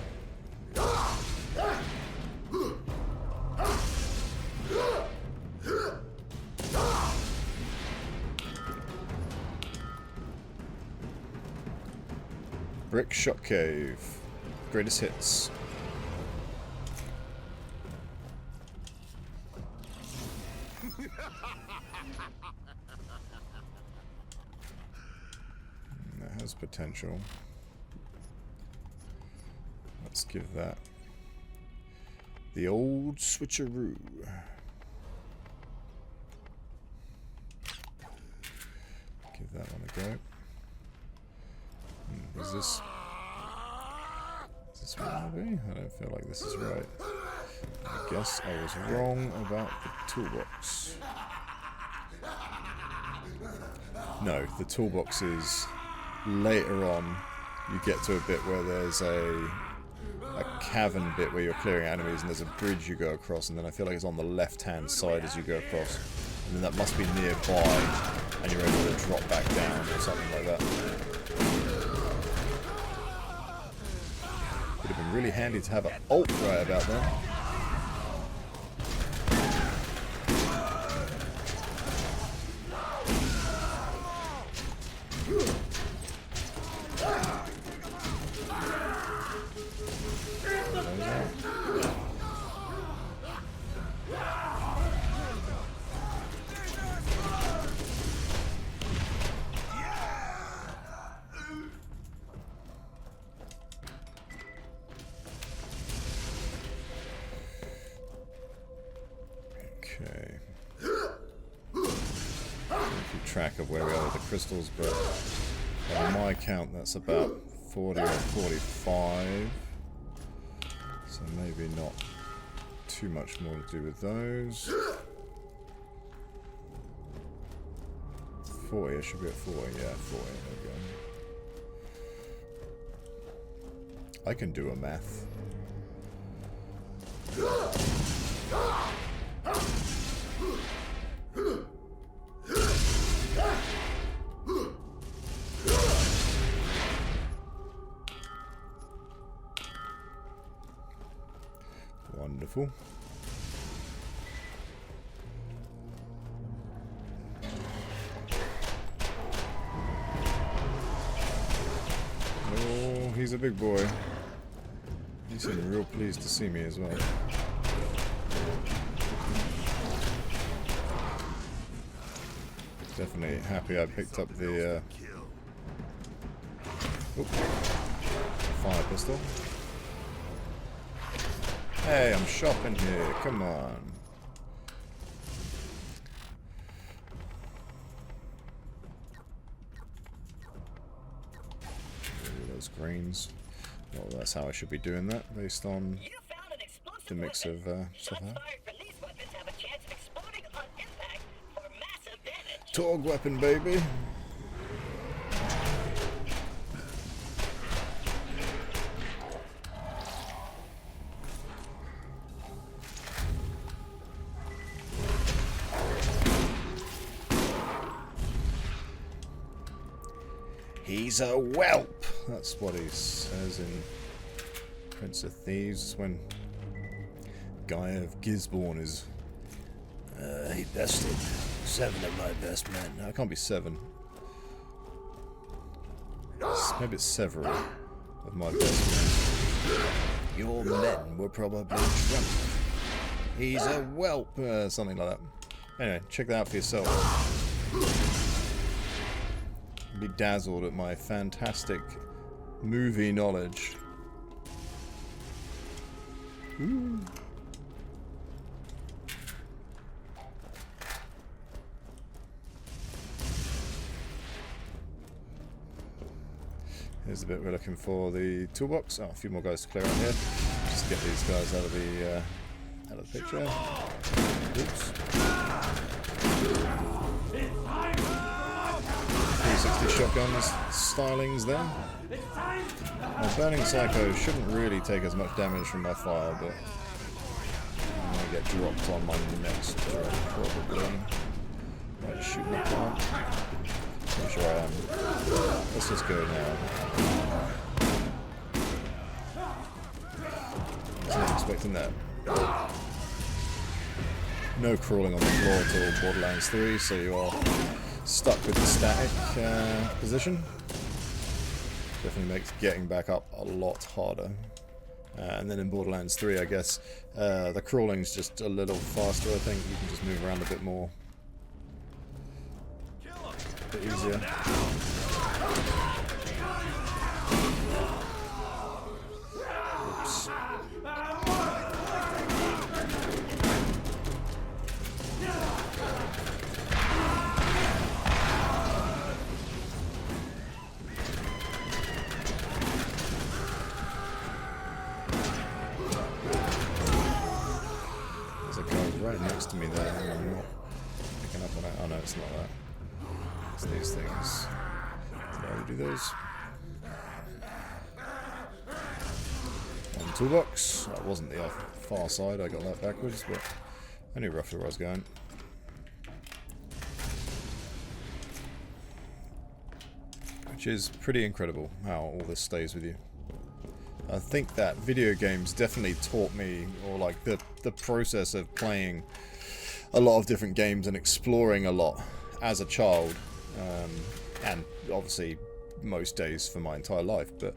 Brick Shot Cave. Greatest hits. That has potential. Let's give that the old switcheroo. Give that one a go. Is this where I want to be? I don't feel like this is right. I guess I was wrong about the toolbox. No, the toolbox is later on. You get to a bit where there's a cavern bit where you're clearing enemies, and there's a bridge you go across, and then I feel like it's on the left-hand side as you go across. And then that must be nearby, and you're able to drop back down or something like that. Would have been really handy to have an ult right about then. Okay. Keep track of where we are with the crystals, but on my count that's about 40 or 45. So maybe not too much more to do with those. 40, I should be at 40, yeah, 40, there we go. I can do a math. Wonderful. Oh, he's a big boy. He seemed real pleased to see me as well. Definitely happy I picked up the fire pistol. Hey, I'm shopping here. Come on. Ooh, those greens. Well, that's how I should be doing that, based on the mix of stuff I have. Torg weapon, baby. He's a whelp. That's what he says in Prince of Thieves when Guy of Gisborne is he bested 7 of my best men. No, it can't be 7. Maybe it's several of my best men. Your men were probably drunk. He's a whelp. Something like that. Anyway, check that out for yourself. Be dazzled at my fantastic movie knowledge. Ooh. Here's the bit we're looking for, the toolbox. Oh, a few more guys to clear out here. Just get these guys out of the picture. Oops. 360 shotguns, stylings there. Now, Burning Psycho shouldn't really take as much damage from my fire, but I'm going to get dropped on my next drop, probably. Might shoot my plant. Not sure I am. Let's just go now. Wasn't expecting that. No crawling on the floor until Borderlands 3, so you are stuck with the static position. Definitely makes getting back up a lot harder. And then in Borderlands 3, I guess, the crawling's just a little faster, I think. You can just move around a bit more. A bit easier. Oops. Right next to me there, and I'm not picking up on it. Oh no, it's not that. It's these things. Did I already do those? One toolbox. That wasn't the far side, I got that backwards, but I knew roughly where I was going. Which is pretty incredible how all this stays with you. I think that video games definitely taught me, or like the process of playing a lot of different games and exploring a lot as a child, and obviously most days for my entire life, but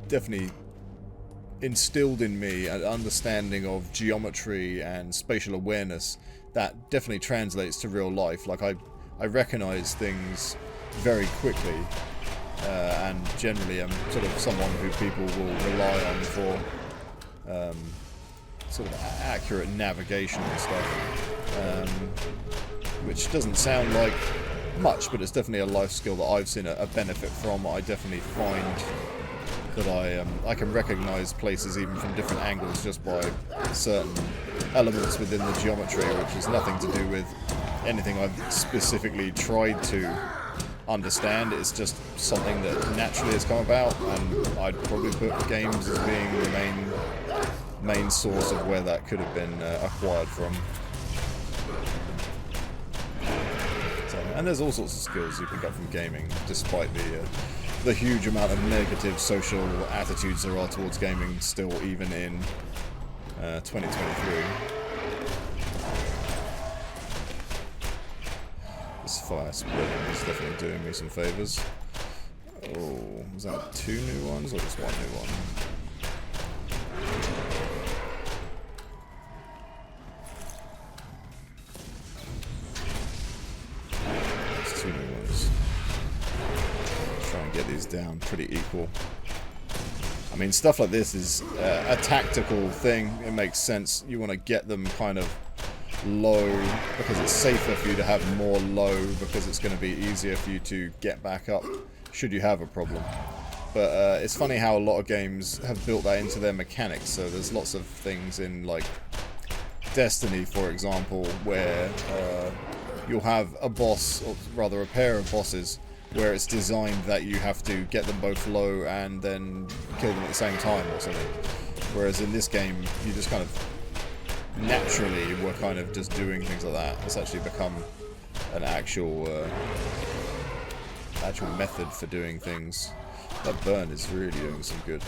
definitely instilled in me an understanding of geometry and spatial awareness that definitely translates to real life. Like I recognize things very quickly. And generally I'm sort of someone who people will rely on for sort of accurate navigation and stuff, which doesn't sound like much, but it's definitely a life skill that I've seen a benefit from. I definitely find that I can recognise places even from different angles just by certain elements within the geometry, which has nothing to do with anything I've specifically tried to understand. It's just something that naturally has come about, and I'd probably put games as being the main source of where that could have been acquired from. So, and there's all sorts of skills you pick up from gaming, despite the huge amount of negative social attitudes there are towards gaming still, even in 2023. This fire splitting is definitely doing me some favours. Oh, was that 2 new ones or just 1 new one? It's 2 new ones. Try and get these down pretty equal. I mean, stuff like this is a tactical thing. It makes sense. You want to get them kind of low because it's safer for you to have more low, because it's going to be easier for you to get back up should you have a problem. But it's funny how a lot of games have built that into their mechanics. So there's lots of things in, like, Destiny, for example, where you'll have a boss, or rather a pair of bosses, where it's designed that you have to get them both low and then kill them at the same time or something. Whereas in this game, you just kind of naturally we're kind of just doing things like that. It's actually become an actual method for doing things. That burn is really doing some good.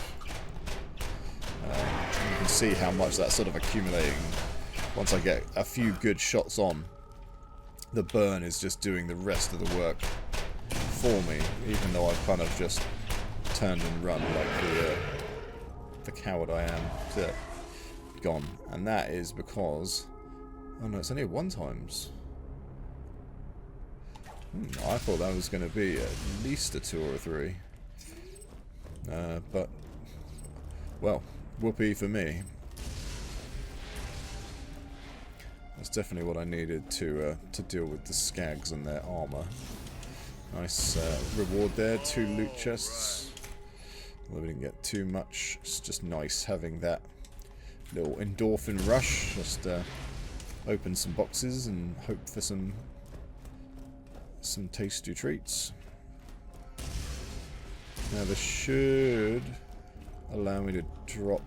You can see how much that's sort of accumulating. Once I get a few good shots on, the burn is just doing the rest of the work for me, even though I've kind of just turned and run like the coward I am. So, gone. And that is because, oh no, it's only 1 times. I thought that was going to be at least a 2 or a 3. But, well, whoopee for me. That's definitely what I needed to deal with the skags and their armor. Nice reward there, 2 loot chests. Although we didn't get too much. It's just nice having that little endorphin rush. Just open some boxes and hope for some tasty treats. Now this should allow me to drop.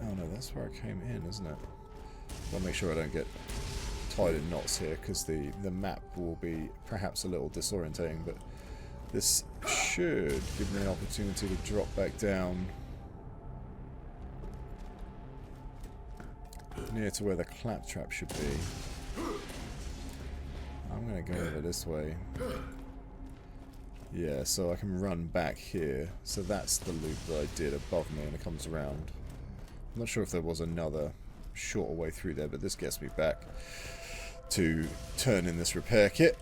Oh no, that's where I came in, isn't it? I'll make sure I don't get tied in knots here, because the map will be perhaps a little disorientating, but this should give me an opportunity to drop back down near to where the claptrap should be. I'm going to go over this way. Yeah, so I can run back here. So that's the loop that I did above me, and it comes around. I'm not sure if there was another shorter way through there, but this gets me back to turn in this repair kit.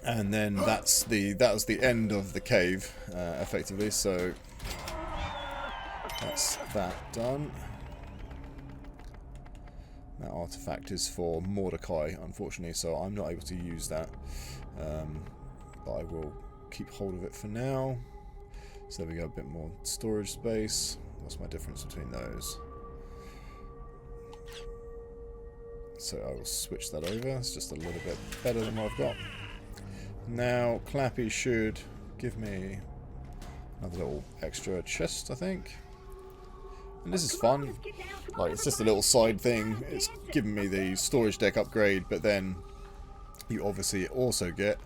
And then that was the end of the cave, effectively, so that's that done. That artifact is for Mordecai, unfortunately, so I'm not able to use that. But I will keep hold of it for now. So there we go, a bit more storage space. What's my difference between those? So I will switch that over. It's just a little bit better than what I've got. Now, Clappy should give me another little extra chest, I think. And this is fun. Like, it's just a little side thing. It's giving me the storage deck upgrade, but then you obviously also get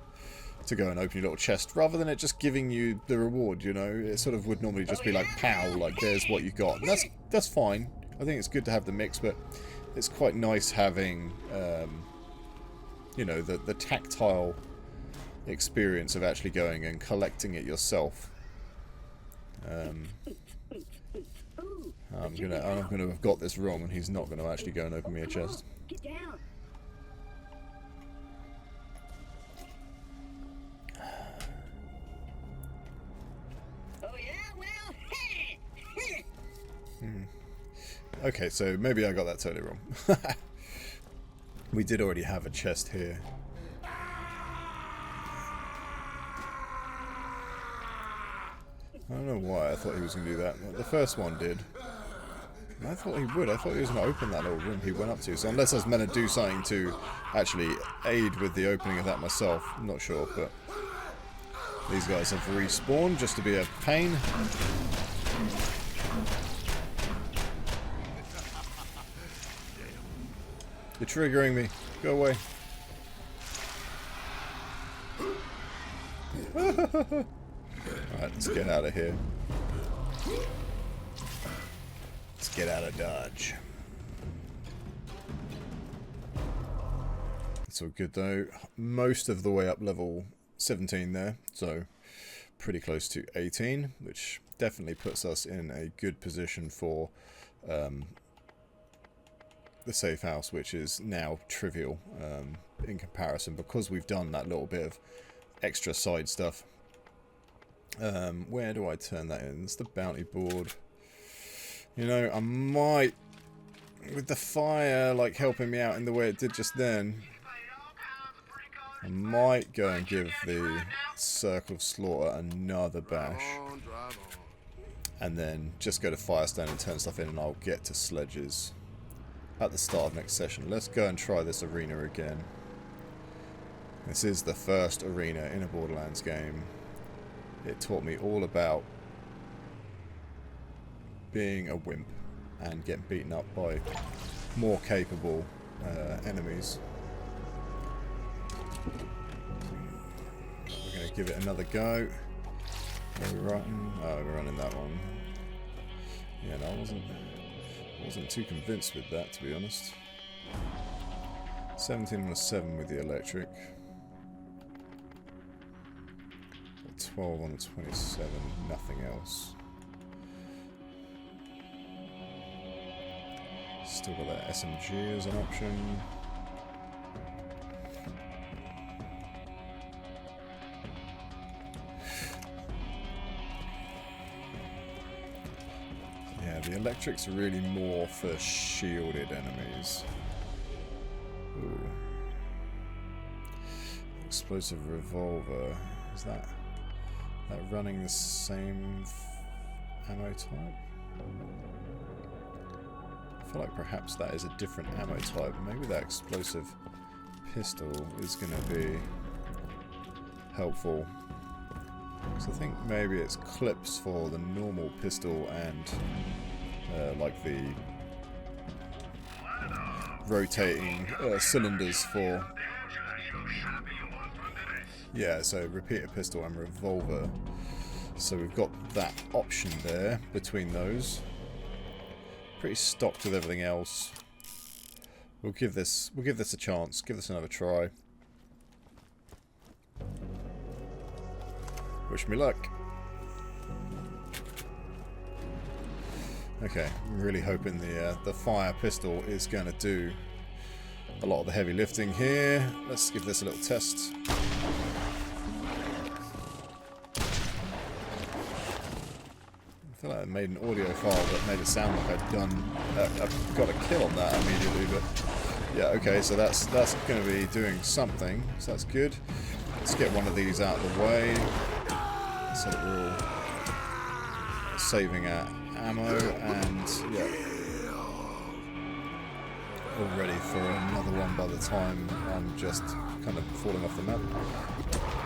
to go and open your little chest, rather than it just giving you the reward, you know. It sort of would normally just be like, pow, like, there's what you got. And that's fine. I think it's good to have the mix, but it's quite nice having, you know, the tactile experience of actually going and collecting it yourself. I'm gonna have got this wrong, and he's not gonna actually go and open me a chest. Get down. Oh yeah, well, Okay, so maybe I got that totally wrong. We did already have a chest here. I don't know why I thought he was going to do that. Well, the first one did. I thought he would. I thought he was going to open that little room he went up to. So unless I was meant to do something to actually aid with the opening of that myself, I'm not sure. But these guys have respawned just to be a pain. You're triggering me. Go away. Alright, let's get out of here. Let's get out of Dodge. It's all good though. Most of the way up level 17 there, so pretty close to 18, which definitely puts us in a good position for the safe house, which is now trivial in comparison because we've done that little bit of extra side stuff. Where do I turn that in? It's the bounty board. You know, I might, with the fire like helping me out in the way it did just then, I might go and give the Circle of Slaughter another bash. And then just go to Fyrestone and turn stuff in, and I'll get to Sledges at the start of next session. Let's go and try this arena again. This is the first arena in a Borderlands game. It taught me all about being a wimp and getting beaten up by more capable enemies. We're going to give it another go. Are we running? Oh, we're running that one. Yeah, no, I wasn't too convinced with that, to be honest. 17 on a 7 with the electric. 12 on the 27, nothing else. Still got that SMG as an option. Yeah, the electric's really more for shielded enemies. Ooh. Explosive revolver. Is that running the same ammo type? I feel like perhaps that is a different ammo type. Maybe that explosive pistol is going to be helpful. So I think maybe it's clips for the normal pistol and like the rotating cylinders for... Yeah, so repeater pistol and revolver. So we've got that option there between those. Pretty stocked with everything else. We'll give this a chance. Give this another try. Wish me luck. Okay, I'm really hoping the fire pistol is going to do a lot of the heavy lifting here. Let's give this a little test. I feel like I made an audio file that made it sound like I've got a kill on that immediately, but yeah, okay, so that's going to be doing something, so that's good. Let's get one of these out of the way so that we're all saving our ammo and yeah, all ready for another one by the time I'm just kind of falling off the map.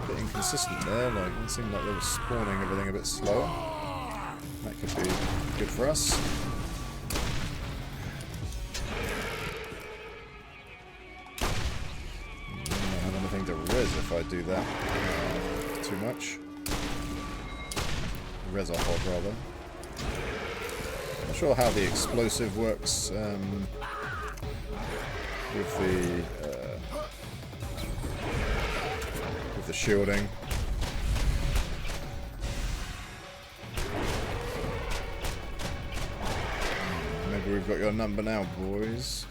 A bit inconsistent there, like it seemed like they were spawning everything a bit slower. That could be good for us. I don't have anything to res if I do that too much. Res off hog rather. Not sure how the explosive works with the shielding. Maybe we've got your number now, boys.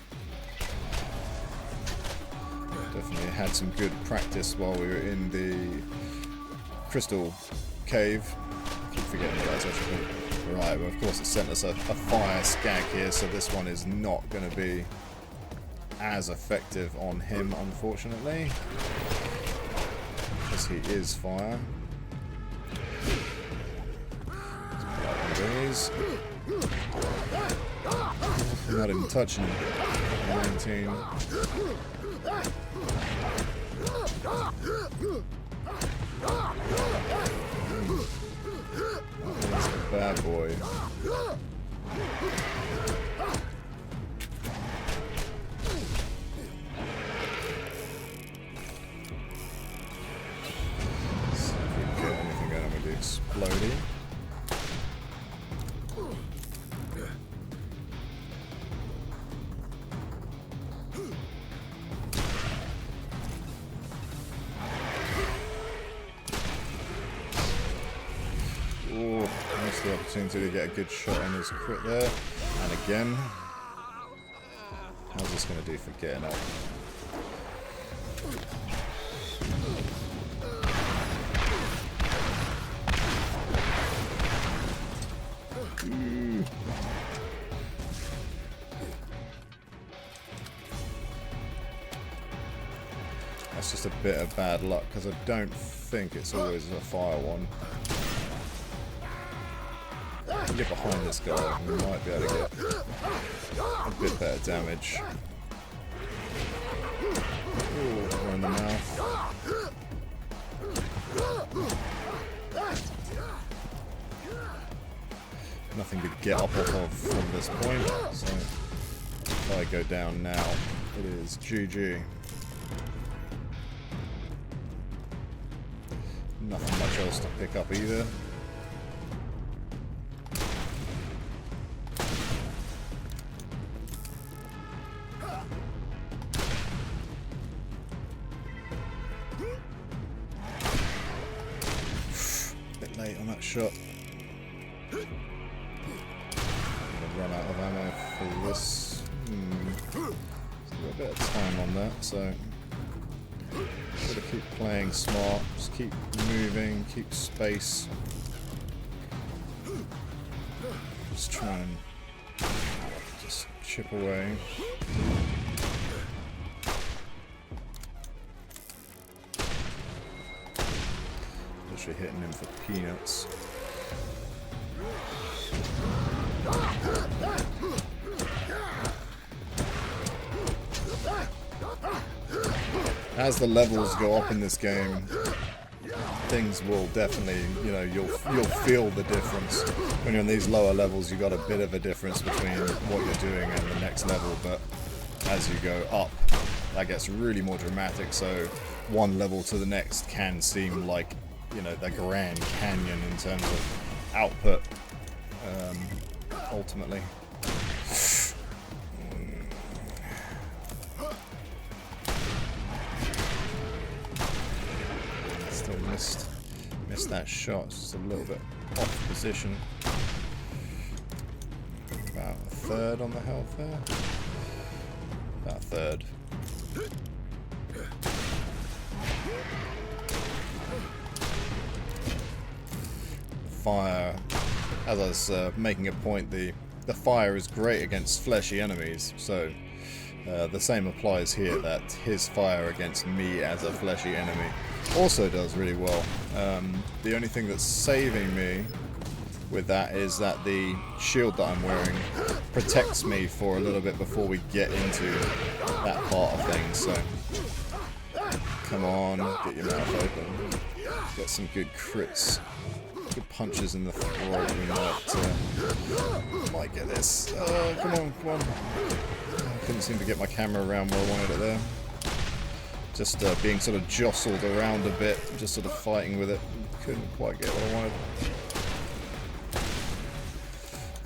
Definitely had some good practice while we were in the crystal cave. I keep forgetting what that's actually called. Right, well of course it sent us a fire skag here, so this one is not going to be as effective on him, unfortunately. Because he is fire. Let's put one of these. Not even touching him. 19. That's a bad boy. See if we can get anything going with the exploding. The opportunity to get a good shot on his crit there, and again, how's this going to do for getting up? That's just a bit of bad luck because I don't think it's always a fire one. Get behind this guy, we might be able to get a bit better damage. Ooh, we're in the mouth. Nothing to get up off of from this point, so if I go down now, it is GG. Nothing much else to pick up either. Late on that shot. I'm gonna run out of ammo for this. Still got a bit of time on that, so gotta keep playing smart, just keep moving, keep space. Just try and just chip away. Hitting him for peanuts. As the levels go up in this game, things will definitely, you know, you'll feel the difference. When you're on these lower levels, you've got a bit of a difference between what you're doing and the next level, but as you go up, that gets really more dramatic, so one level to the next can seem like, you know, the Grand Canyon in terms of output, ultimately. Still missed that shot, it's just a little bit off position. About a third on the health there. About a third. Fire, as I was making a point, the fire is great against fleshy enemies, so the same applies here, that his fire against me as a fleshy enemy also does really well. The only thing that's saving me with that is that the shield that I'm wearing protects me for a little bit before we get into that part of things, so come on, get your mouth open, get some good crits. Good punches in the throat, we might get this. Come on. I couldn't seem to get my camera around where I wanted it there. Just being sort of jostled around a bit, just sort of fighting with it. Couldn't quite get what I wanted.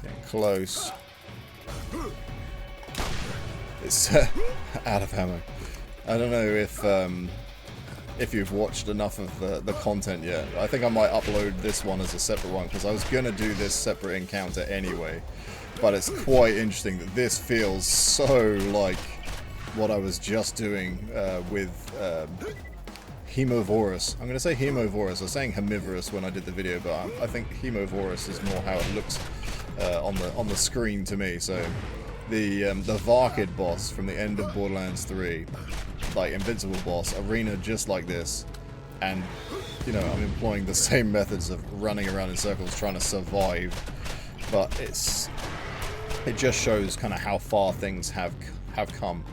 Getting close. It's out of ammo. I don't know if you've watched enough of the content yet. I think I might upload this one as a separate one because I was going to do this separate encounter anyway. But it's quite interesting that this feels so like what I was just doing with Hemovorous. I'm going to say Hemovorous. I was saying Hemivorous when I did the video, but I think Hemovorous is more how it looks on the screen to me. So the Varkid boss from the end of Borderlands 3, like invincible boss, arena just like this, and you know, I'm employing the same methods of running around in circles trying to survive, but it just shows kind of how far things have come.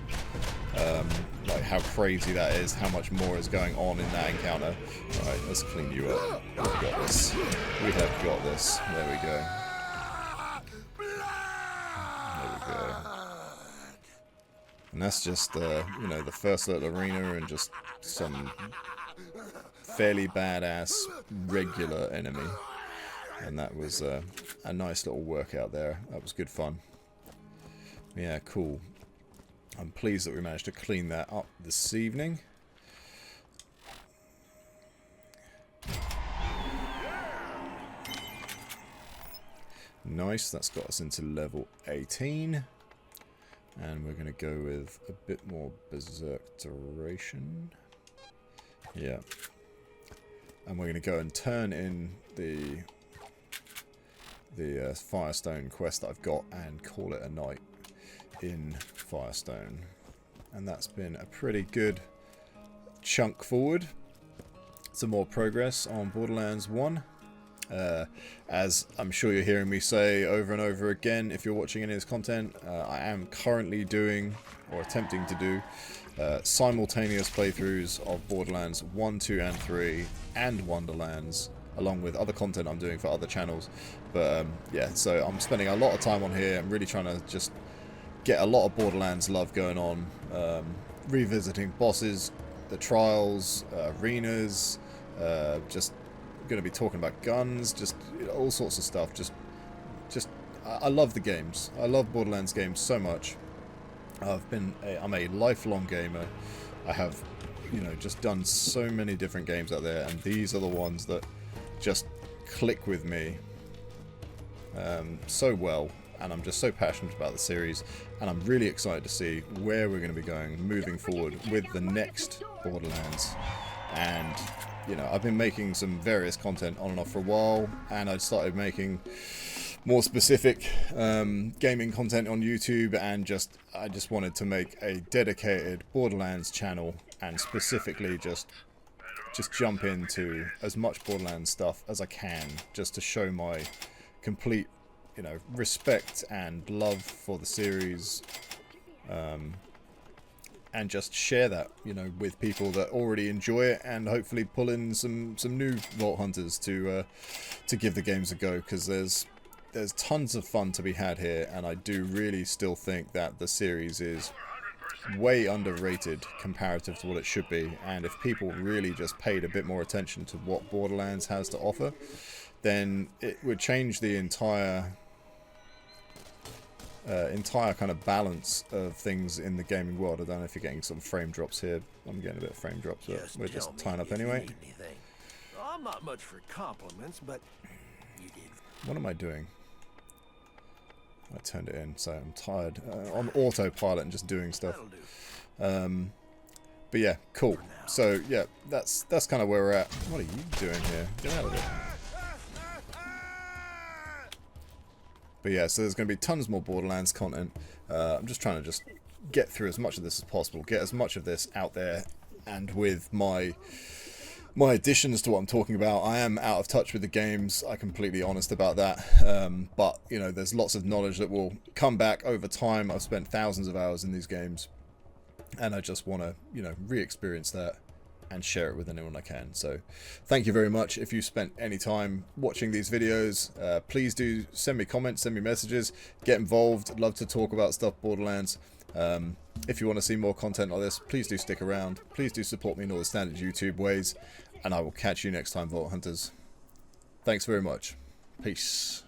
Like how crazy that is, how much more is going on in that encounter. Alright, let's clean you up. We've got this. We have got this. There we go. There we go. And that's just, you know, the first little arena and just some fairly badass regular enemy. And that was a nice little workout there. That was good fun. Yeah, cool. I'm pleased that we managed to clean that up this evening. Nice, that's got us into level 18. And we're going to go with a bit more berserk duration. Yeah. And we're going to go and turn in the Fyrestone quest that I've got and call it a night in Fyrestone. And that's been a pretty good chunk forward. Some more progress on Borderlands 1. As I'm sure you're hearing me say over and over again, if you're watching any of this content, I am currently doing, or attempting to do, simultaneous playthroughs of Borderlands 1, 2 and 3 and Wonderlands, along with other content I'm doing for other channels. But yeah, so I'm spending a lot of time on here. I'm really trying to just get a lot of Borderlands love going on, revisiting bosses, the trials, arenas, just going to be talking about guns, just all sorts of stuff. Just I love the games. I love Borderlands games so much. I'm a lifelong gamer. I have, you know, just done so many different games out there, and these are the ones that just click with me so well. And I'm just so passionate about the series, and I'm really excited to see where we're going to be going moving forward with the next Borderlands. And you know, I've been making some various content on and off for a while, and I started making more specific gaming content on YouTube, and I just wanted to make a dedicated Borderlands channel, and specifically just jump into as much Borderlands stuff as I can, just to show my complete, you know, respect and love for the series, and just share that, you know, with people that already enjoy it, and hopefully pull in some new Vault Hunters to give the games a go, because there's tons of fun to be had here, and I do really still think that the series is way underrated comparative to what it should be. And if people really just paid a bit more attention to what Borderlands has to offer, then it would change the entire kind of balance of things in the gaming world. I don't know if you're getting some frame drops here. I'm getting a bit of frame drops, but we're just tying up anyway. I'm not much for compliments, but you did. What am I doing? I turned it in, so I'm tired. On autopilot and just doing stuff. But yeah, cool. So yeah, that's kind of where we're at. What are you doing here? Get out of it. But yeah, so there's going to be tons more Borderlands content. I'm just trying to get through as much of this as possible, get as much of this out there, and with my additions to what I'm talking about. I am out of touch with the games, I'm completely honest about that, but you know, there's lots of knowledge that will come back over time. I've spent thousands of hours in these games, and I just want to, you know, re-experience that and share it with anyone I can. So thank you very much. If you spent any time watching these videos, please do send me comments, send me messages, get involved. I'd love to talk about stuff Borderlands. If you want to see more content like this, please do stick around. Please do support me in all the standard YouTube ways, and I will catch you next time, Vault Hunters. Thanks very much. Peace.